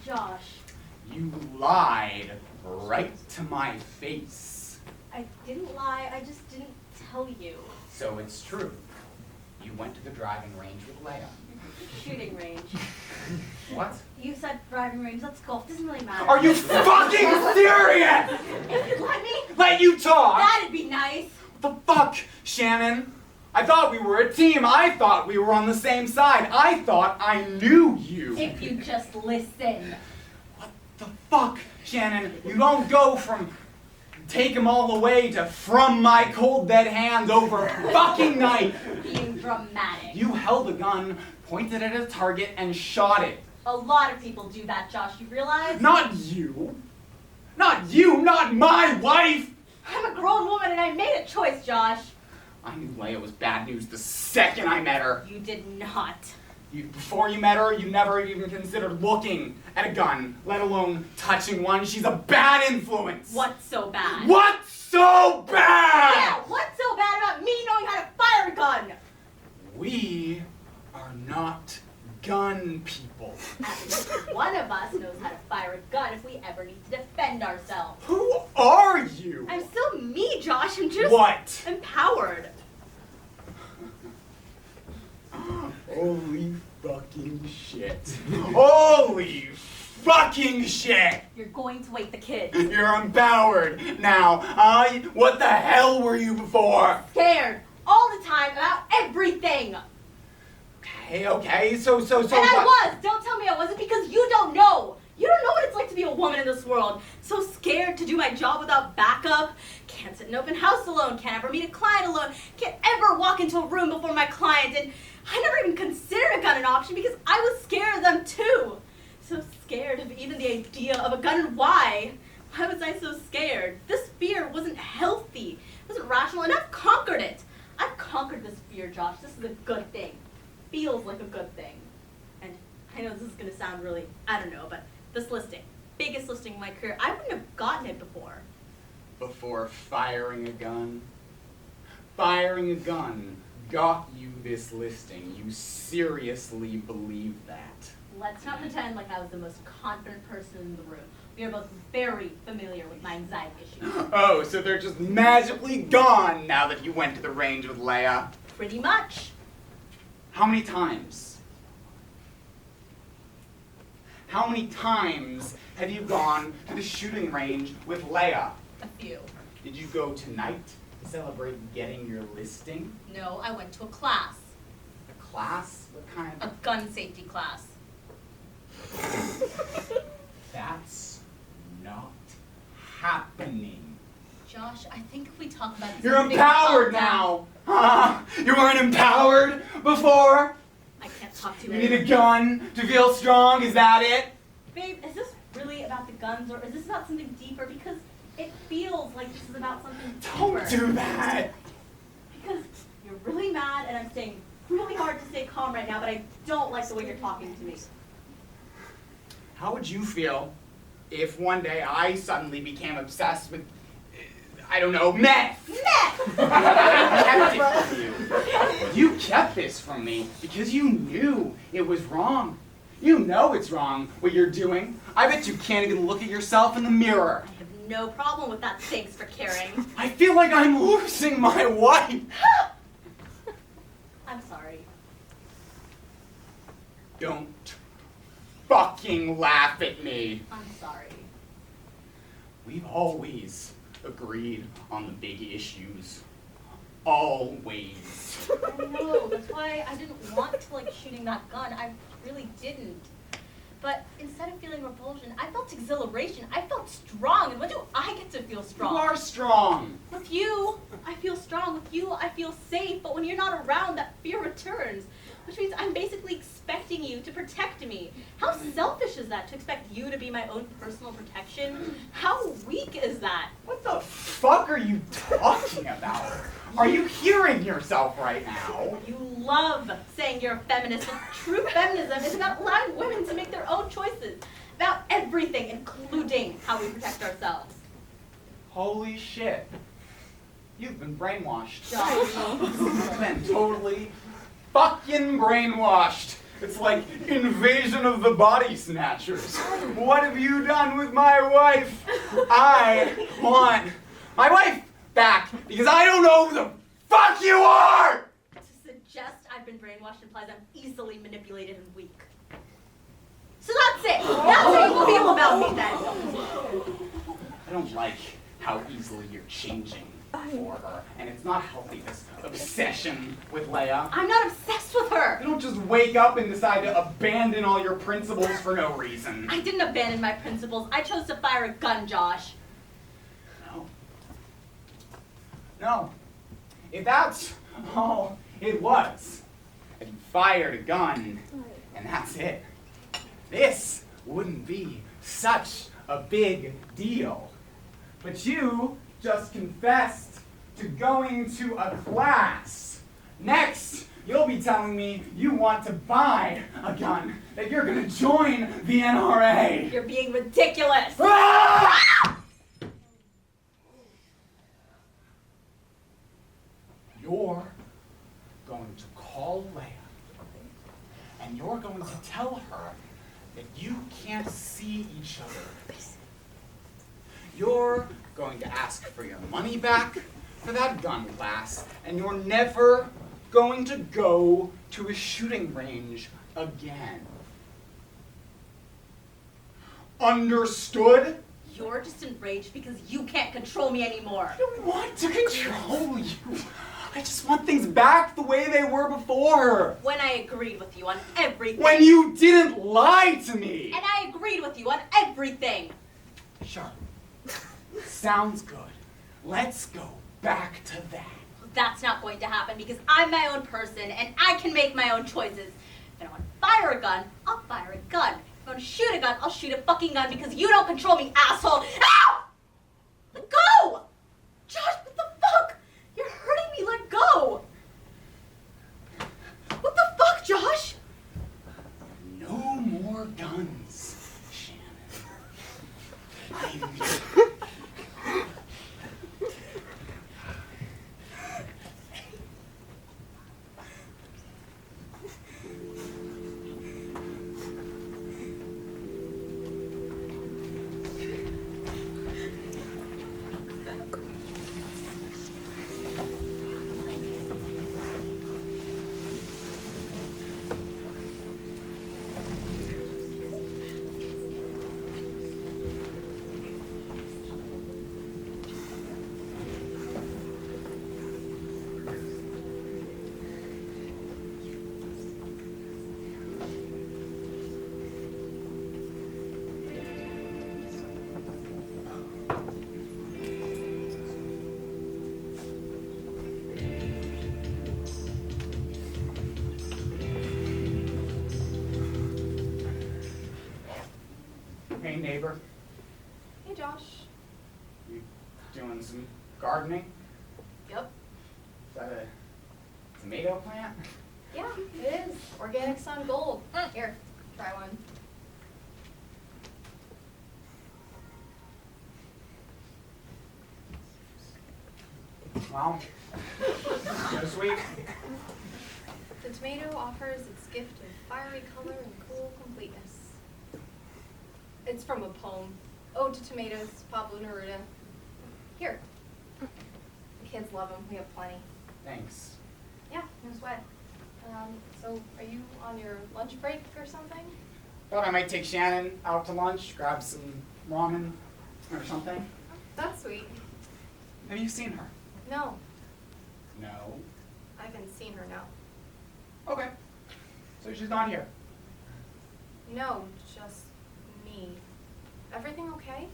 Josh, You lied right to my face. I didn't lie. I just didn't tell you. So it's true. You went to the driving range with Leia. Shooting range. What? You said driving range. Let's golf. Doesn't really matter. Are you fucking serious? If you let me, Let you talk? that'd be nice. What the fuck, Shannon? I thought we were a team. I thought we were on the same side. I thought I knew you. If you just listen. What the fuck, Shannon? You don't go from take him all the way to from my cold dead hands over fucking night. Being dramatic. You held a gun, pointed it at a target, and shot it. A lot of people do that, Josh, you realize? Not you. Not you, not my wife! I'm a grown woman and I made a choice, Josh. I knew Leia was bad news the second I met her. You did not. Before you met her, you never even considered looking at a gun, let alone touching one. She's a bad influence. What's so bad? What's so bad? Yeah, what's so bad about me knowing how to fire a gun? We are not gun people. At least one of us knows how to fire a gun if we ever need to defend ourselves. Who are you? I'm still me, Josh. I'm just What? empowered. Holy fucking shit. Holy fucking shit! You're going to wake the kids. You're empowered now. What the hell were you before? Scared all the time about everything. Okay, so And I was. Don't tell me I wasn't because you don't know. You don't know what it's like to be a woman in this world. So scared to do my job without backup. Can't sit in an open house alone. Can't ever meet a client alone. Can't ever walk into a room before my client. And I never even considered a gun an option because I was scared of them too. So scared of even the idea of a gun. And why? Why was I so scared? This fear wasn't healthy. It wasn't rational. And I've conquered it. I've conquered this fear, Josh. This is a good thing. Feels like a good thing. And I know this is going to sound really, I don't know, but this listing, biggest listing in my career, I wouldn't have gotten it before. Before firing a gun? Firing a gun got you this listing. You seriously believe that? Let's not pretend like I was the most confident person in the room. We are both very familiar with my anxiety issues. Oh, so they're just magically gone now that you went to the range with Leia? Pretty much. How many times? How many times have you gone to the shooting range with Leia? A few. Did you go tonight to celebrate getting your listing? No, I went to a class. A class? What kind? A gun safety class. That's not happening. Josh, I think if we talk about this, You're empowered now! You weren't empowered before? I can't talk to you. You need a gun to feel strong, is that it? Babe, is this really about the guns or is this about something deeper? Because it feels like this is about something deeper. Don't do that! Because you're really mad and I'm staying really hard to stay calm right now, but I don't like the way you're talking to me. How would you feel if one day I suddenly became obsessed with, I don't know, meth? Meth! I kept it from you. You kept this from me because you knew it was wrong. You know it's wrong what you're doing. I bet you can't even look at yourself in the mirror. I have no problem with that, thanks for caring. I feel like I'm losing my wife. I'm sorry. Don't fucking laugh at me. I'm sorry. We've always agreed on the big issues. Always. I know, that's why I didn't want to like shooting that gun. I really didn't. But instead of feeling revulsion, I felt exhilaration. I felt strong. And when do I get to feel strong? You are strong. With you, I feel strong. With you, I feel safe. But when you're not around, that fear returns. Which means I'm basically expecting you to protect me. How selfish is that, to expect you to be my own personal protection? How weak is that? What the fuck are you talking about? Are you hearing yourself right now? You love saying you're a feminist, but true feminism is about allowing women to make their own choices. About everything, including how we protect ourselves. Holy shit. You've been brainwashed. Josh. You've been totally fucking brainwashed. It's like Invasion of the Body Snatchers. What have you done with my wife? I want my wife back because I don't know who the fuck you are! To suggest I've been brainwashed implies I'm easily manipulated and weak. So that's it. That's how you feel about me then. I don't like how easily you're changing for her. And it's not healthy, this obsession with Leia. I'm not obsessed with her. You don't just wake up and decide to abandon all your principles for no reason. I didn't abandon my principles. I chose to fire a gun, Josh. No. No. If that's all it was, if you fired a gun and that's it, this wouldn't be such a big deal. But you just confessed to going to a class. Next, you'll be telling me you want to buy a gun, that you're going to join the NRA. You're being ridiculous. Ah! You're going to call Leia, and you're going to tell her that you can't see each other. You're going to ask for your money back for that gun class, and you're never going to go to a shooting range again. Understood? You're just enraged because you can't control me anymore. I don't want to control you. I just want things back the way they were before. When I agreed with you on everything. When you didn't lie to me. And I agreed with you on everything. Sure. Sounds good. Let's go back to that. That's not going to happen because I'm my own person and I can make my own choices. If I want to fire a gun, I'll fire a gun. If I want to shoot a gun, I'll shoot a fucking gun because you don't control me, asshole. Ow! Let go! Josh, what the fuck? You're hurting me, let go! What the fuck, Josh? No more guns, Shannon. Hey, neighbor. Hey, Josh. You doing some gardening? Yep. Is that a tomato plant? Yeah, it is. Organic Sun Gold. Here, try one. Well, so sweet. The tomato offers its gift of fiery color and cool completeness. It's from a poem, Ode to Tomatoes, Pablo Neruda. Here. The kids love them. We have plenty. Thanks. Yeah, no sweat. So are you on your lunch break or something? Thought I might take Shannon out to lunch, grab some ramen or something. That's sweet. Have you seen her? No, No. I haven't seen her, no. Okay. So she's not here. No, just me. Everything okay?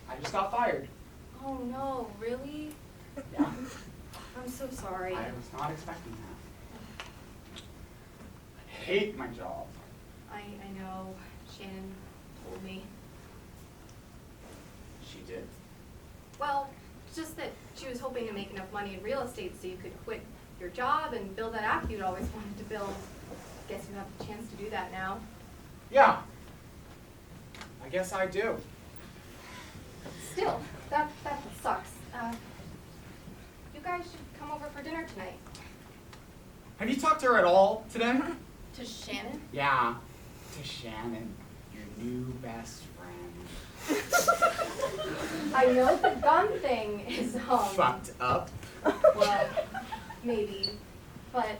I just got fired. Oh no, really? Yeah. I'm so sorry. I was not expecting that. I hate my job. I know. Shannon told me. She did. Well, it's just that she was hoping to make enough money in real estate so you could quit your job and build that app you'd always wanted to build. Guess you have the chance to do that now. Yeah. I guess I do. Still, that sucks. You guys should come over for dinner tonight. Have you talked to her at all today? To Shannon? Yeah. To Shannon, your new best friend. I know the gun thing is, Fucked up. well, maybe. But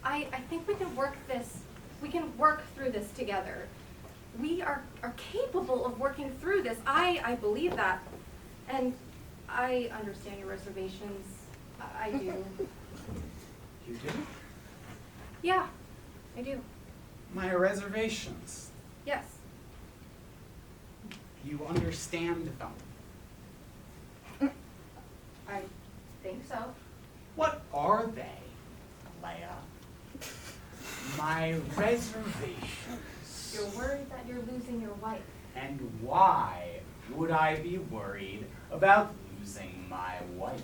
I think we can work through this together. We are capable of working through this. I believe that. And I understand your reservations. I do. You do? Yeah, I do. My reservations. Yes. You understand them. I think so. What are they, Leia? My reservations. You're worried that you're losing your wife. And why would I be worried about losing my wife?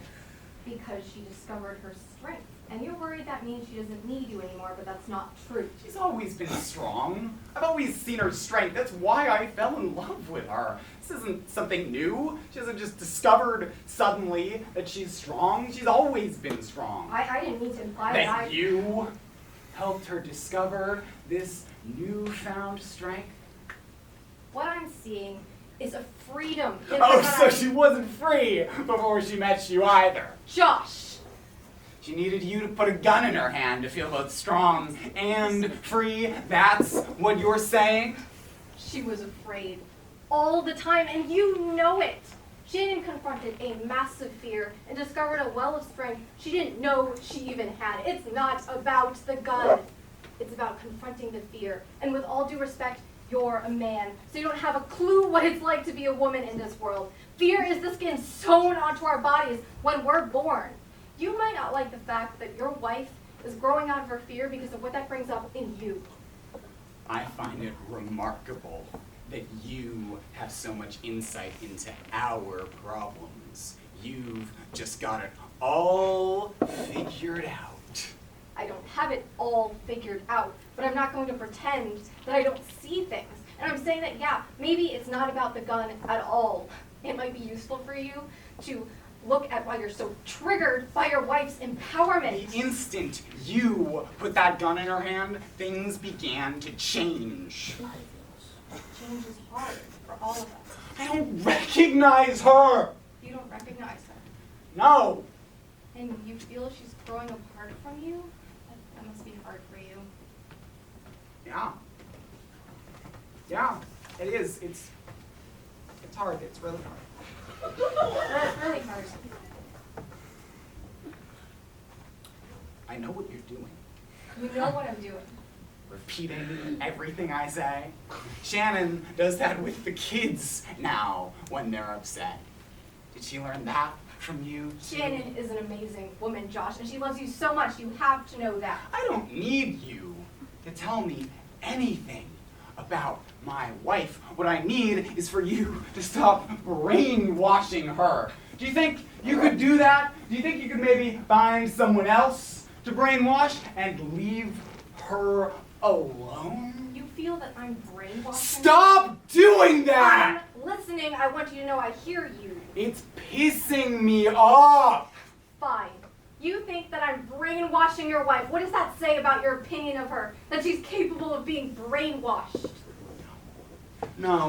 Because she discovered her strength. And you're worried that means she doesn't need you anymore, but that's not true. She's always been strong. I've always seen her strength. That's why I fell in love with her. This isn't something new. She hasn't just discovered suddenly that she's strong. She's always been strong. I didn't mean to imply That that I... you helped her discover this newfound strength? What I'm seeing is a freedom. Oh, so she wasn't free before she met you either. Josh! She needed you to put a gun in her hand to feel both strong and free. That's what you're saying? She was afraid all the time, and you know it. Shannon confronted a massive fear and discovered a well of strength she didn't know she even had. It's not about the gun. It's about confronting the fear. And with all due respect, you're a man, so you don't have a clue what it's like to be a woman in this world. Fear is the skin sewn onto our bodies when we're born. You might not like the fact that your wife is growing out of her fear because of what that brings up in you. I find it remarkable that you have so much insight into our problems. You've just got it all figured out. I don't have it all figured out, but I'm not going to pretend that I don't see things. And I'm saying that, yeah, maybe it's not about the gun at all. It might be useful for you to look at why you're so triggered by your wife's empowerment. The instant you put that gun in her hand, things began to change. Change is hard for all of us. I don't recognize her! You don't recognize her. No! And you feel she's growing apart from you? That must be hard for you. Yeah. Yeah, it is. It's hard. It's really hard. That's really hard. I know what you're doing. You know what I'm doing. Repeating everything I say. Shannon does that with the kids now when they're upset. Did she learn that from you too? Shannon is an amazing woman, Josh, and she loves you so much. You have to know that. I don't need you to tell me anything about my wife. What I need is for you to stop brainwashing her. Do you think you could do that? Do you think you could maybe find someone else to brainwash and leave her alone? You feel that I'm brainwashing? Stop doing that! I'm listening. I want you to know I hear you. It's pissing me off! Fine. You think that I'm brainwashing your wife. What does that say about your opinion of her? That she's capable of being brainwashed? No.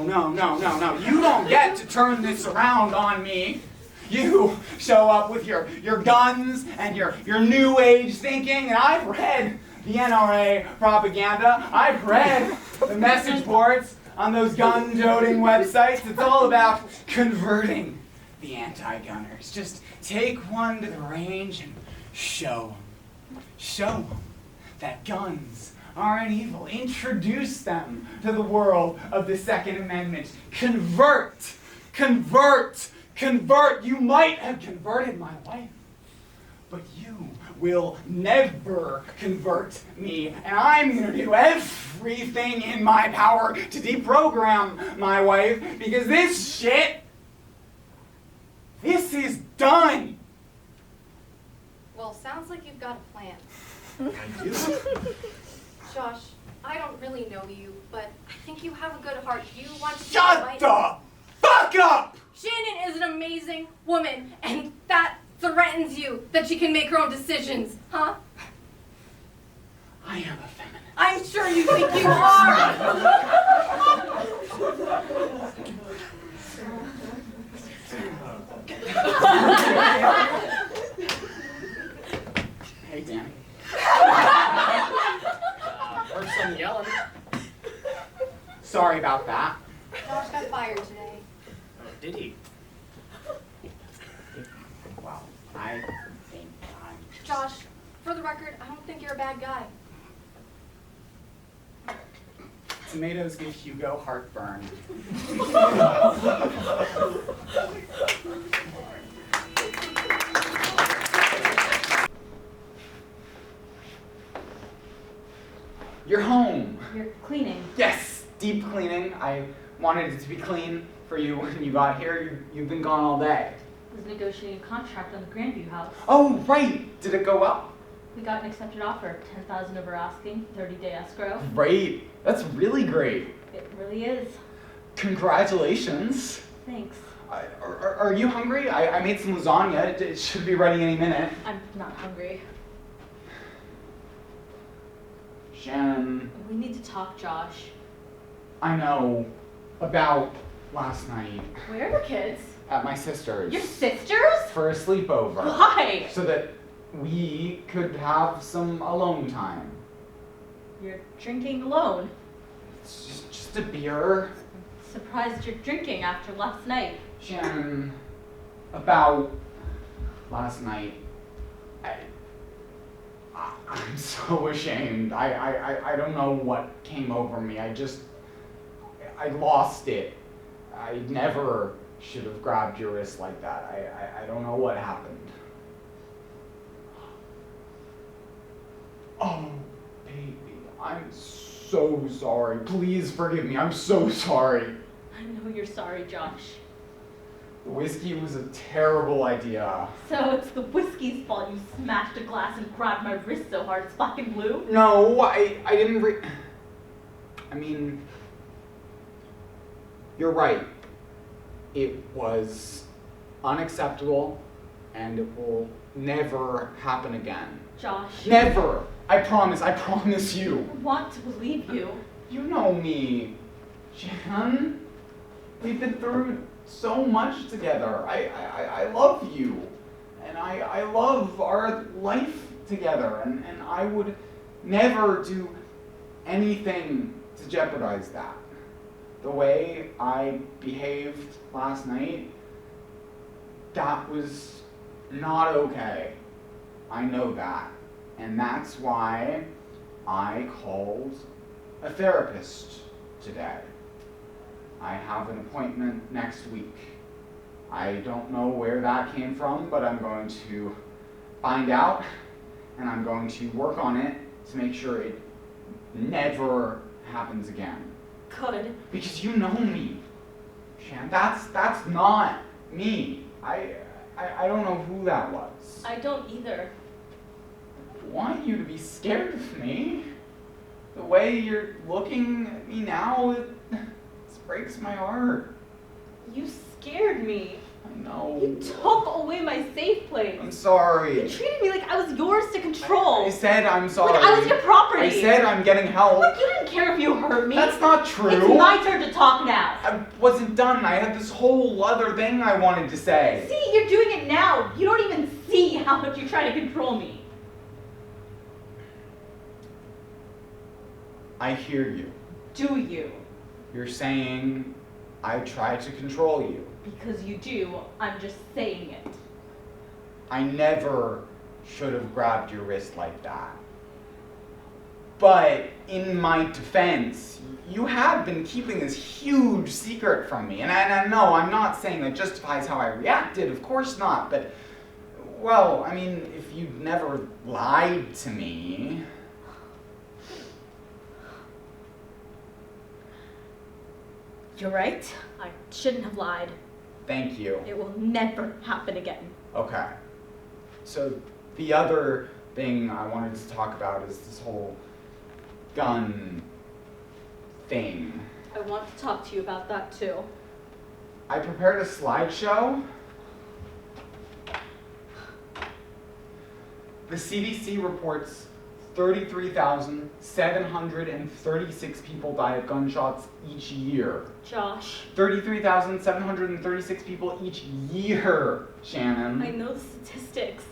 You don't get to turn this around on me. You show up with your guns and your new age thinking, and I've read the NRA propaganda. I've read the message boards on those gun-toting websites. It's all about converting the anti-gunners. Just take one to the range and show them that guns aren't evil. Introduce them to the world of the Second Amendment. Convert. You might have converted my wife, but you will never convert me, and I'm going to do everything in my power to deprogram my wife, because this is done. Well, sounds like you've got a plan. I do. Josh, I don't really know you, but I think you have a good heart. You want to Shut the fuck up! Shannon is an amazing woman, and that threatens you, that she can make her own decisions, huh? I am a feminist. I'm sure you think you are! Hey, Danny. Heard some yelling. Sorry about that. Josh got fired today. Oh, did he? Well, I think I'm just... Josh, for the record, I don't think you're a bad guy. Tomatoes give Hugo heartburn. You're home. You're cleaning. Yes, deep cleaning. I wanted it to be clean for you when you got here. You've been gone all day. I was negotiating a contract on the Grandview house. Oh, right. Did it go well? We got an accepted offer, 10,000 over asking, 30-day escrow. Great. That's really great. It really is. Congratulations. Thanks. Are you hungry? I made some lasagna. It should be ready any minute. I'm not hungry. Shannon, We need to talk, Josh. I know about last night Where are the kids? at my sister's Your sisters? for a sleepover. Why? So that we could have some alone time. You're drinking alone. It's just a beer. Surprised you're drinking after last night. Shannon, about last night, I'm so ashamed. I don't know what came over me. I lost it. I never should have grabbed your wrist like that. I don't know what happened. Oh, baby, I'm so sorry. Please forgive me. I'm so sorry. I know you're sorry, Josh. The whiskey was a terrible idea. So it's the whiskey's fault you smashed a glass and grabbed my wrist so hard it's black and blue? No, I didn't I mean, you're right. It was unacceptable, and it will never happen again. Josh. Never! I promise you. I want to believe you. You know me, Jan. We've been through so much together. I love you, and I love our life together, and I would never do anything to jeopardize that. The way I behaved last night, that was not okay. I know that, and that's why I called a therapist today. I have an appointment next week. I don't know where that came from, but I'm going to find out, and I'm going to work on it to make sure it never happens again. Good. Because you know me, Shan. That's not me. I don't know who that was. I don't either. I don't want you to be scared of me. The way you're looking at me now, it breaks my heart. You scared me. I know. You took away my safe place. I'm sorry. You treated me like I was yours to control. I said I'm sorry. Like I was your property. I said I'm getting help. Like you didn't care if you hurt me. That's not true. It's my turn to talk now. I wasn't done. I had this whole other thing I wanted to say. See, you're doing it now. You don't even see how much you try to control me. I hear you. Do you? You're saying I try to control you. Because you do. I'm just saying it. I never should have grabbed your wrist like that. But in my defense, you have been keeping this huge secret from me. And I know I'm not saying that justifies how I reacted, of course not. But, well, I mean, if you'd never lied to me. You're right. I shouldn't have lied. Thank you. It will never happen again. Okay. So the other thing I wanted to talk about is this whole gun thing. I want to talk to you about that too. I prepared a slideshow. The CDC reports 33,736 people die of gunshots each year. Josh. 33,736 people each year, Shannon. I know the statistics.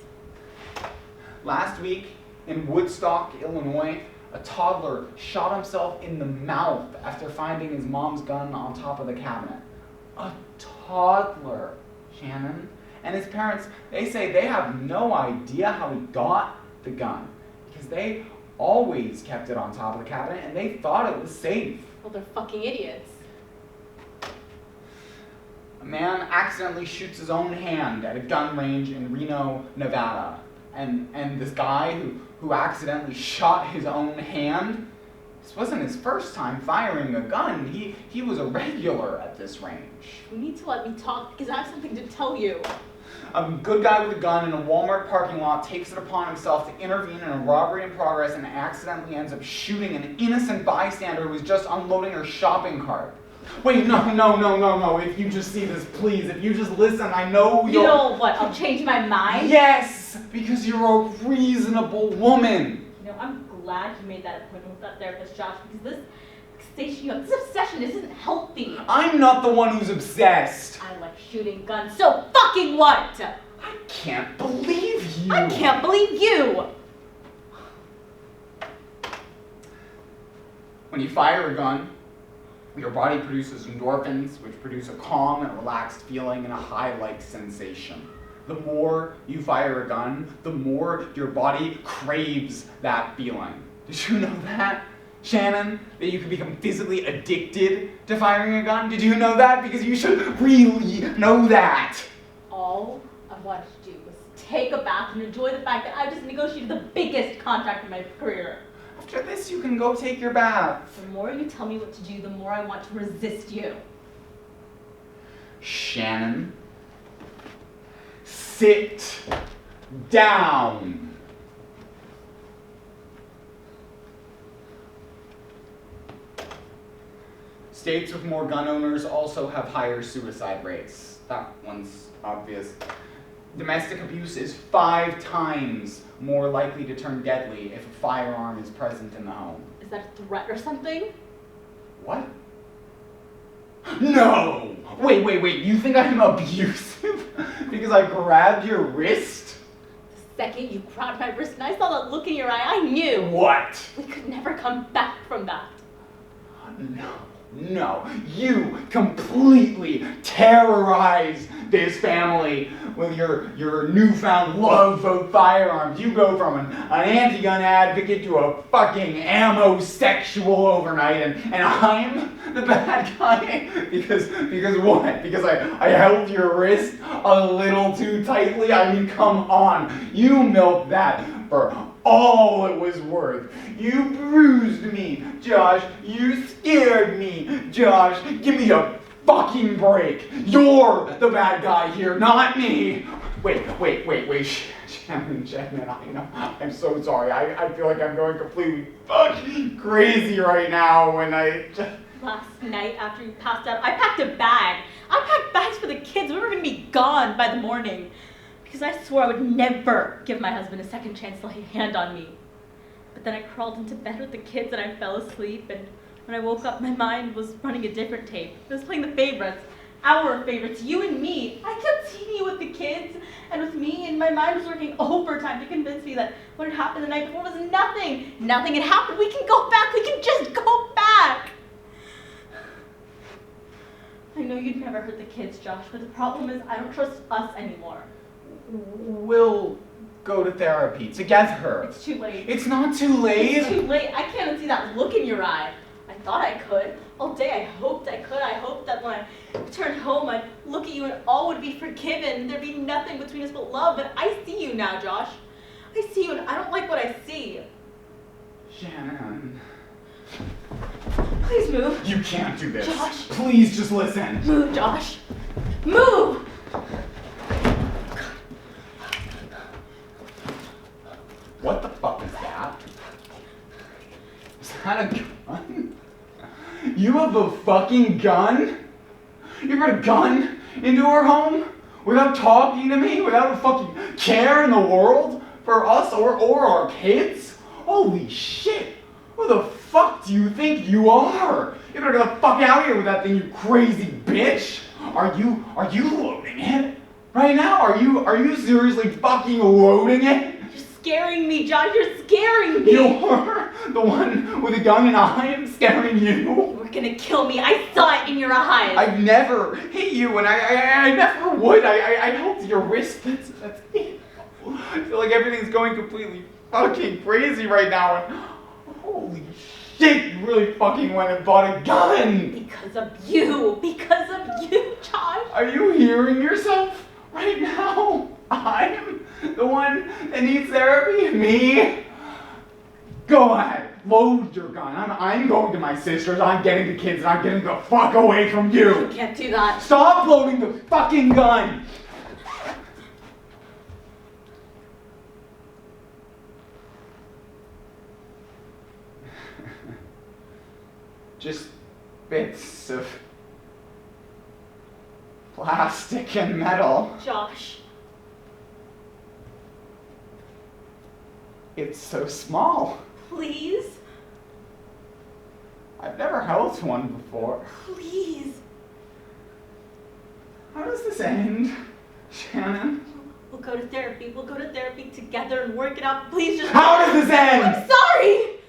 Last week in Woodstock, Illinois, a toddler shot himself in the mouth after finding his mom's gun on top of the cabinet. A toddler, Shannon. And his parents, they say they have no idea how he got the gun because they always kept it on top of the cabinet and they thought it was safe. Well, they're fucking idiots. A man accidentally shoots his own hand at a gun range in Reno, Nevada. And this guy who accidentally shot his own hand, This wasn't his first time firing a gun. He was a regular at this range. You need to let me talk because I have something to tell you. A good guy with a gun in a Walmart parking lot takes it upon himself to intervene in a robbery in progress and accidentally ends up shooting an innocent bystander who was just unloading her shopping cart. Wait, no. If you just see this, please. If you just listen, I know You know what? I'll change my mind. Yes, because you're a reasonable woman. You know, I'm glad you made that appointment with that therapist, Josh, because this obsession isn't healthy. I'm not the one who's obsessed. I like shooting guns, so fucking what? I can't believe you. I can't believe you. When you fire a gun, your body produces endorphins, which produce a calm and relaxed feeling and a high-like sensation. The more you fire a gun, the more your body craves that feeling. Did you know that, Shannon? That you can become physically addicted to firing a gun? Did you know that? Because you should really know that. All I wanted to do was take a bath and enjoy the fact that I just negotiated the biggest contract in my career. After this, you can go take your bath. The more you tell me what to do, the more I want to resist you. Shannon, sit down. States with more gun owners also have higher suicide rates. That one's obvious. Domestic abuse is 5 times more likely to turn deadly if a firearm is present in the home. Is that a threat or something? What? No! Wait, you think I'm abusive because I grabbed your wrist? The second you grabbed my wrist and I saw that look in your eye, I knew. What? We could never come back from that. No, you completely terrorize this family with your newfound love of firearms. You go from an anti-gun advocate to a fucking ammo-sexual overnight, and I'm the bad guy? Because what? Because I held your wrist a little too tightly? I mean, come on. You milked that for all it was worth. You bruised me, Josh. You scared me, Josh. Give me a fucking break. You're the bad guy here, not me. Wait. Shannon, I know. I'm so sorry. I feel like I'm going completely fucking crazy right now when I just... Last night after you passed out, I packed a bag. I packed bags for the kids. We were going to be gone by the morning. Because I swore I would never give my husband a second chance to lay a hand on me. But then I crawled into bed with the kids and I fell asleep, and when I woke up, my mind was running a different tape. It was playing the favorites, our favorites, you and me. I kept seeing you with the kids and with me, and my mind was working overtime to convince me that what had happened the night before was nothing. Nothing had happened. We can go back. We can just go back. I know you'd never hurt the kids, Josh, but the problem is I don't trust us anymore. We'll go to therapy together. It's too late. It's not too late. It's too late. I can't see that look in your eye. I thought I could. All day I hoped I could. I hoped that when I returned home, I'd look at you and all would be forgiven. There'd be nothing between us but love. But I see you now, Josh. I see you and I don't like what I see. Shannon. Please move. You can't do this. Josh. Please just listen. Move, Josh. Move! What the fuck is that? Is that a gun? You have a fucking gun? You brought a gun into our home? Without talking to me? Without a fucking care in the world? For us or our kids? Holy shit! Who the fuck do you think you are? You better get the fuck out of here with that thing, you crazy bitch! Are you loading it? Right now? Are you seriously fucking loading it? Scaring me, Josh. You're scaring me. You're the one with a gun and I am scaring you. You were gonna kill me. I saw it in your eyes. I've never hit you, and I never would. I held your wrist. That's it. I feel like everything's going completely fucking crazy right now. And holy shit, you really fucking went and bought a gun. Because of you. Because of you, Josh. Are you hearing yourself right now? I'm the one that needs therapy? Me? Go ahead. load your gun. I'm going to my sister's, I'm getting the kids, and I'm getting the fuck away from you. Can't do that. Stop loading the fucking gun! Just bits of plastic and metal. Josh. It's so small. Please. I've never held one before. Please. How does this end, Shannon? We'll go to therapy. We'll go to therapy together and work it out. Please just. How does this end? I'm sorry!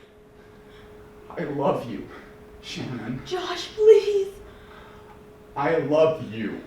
I love you, Shannon. Josh, please. I love you.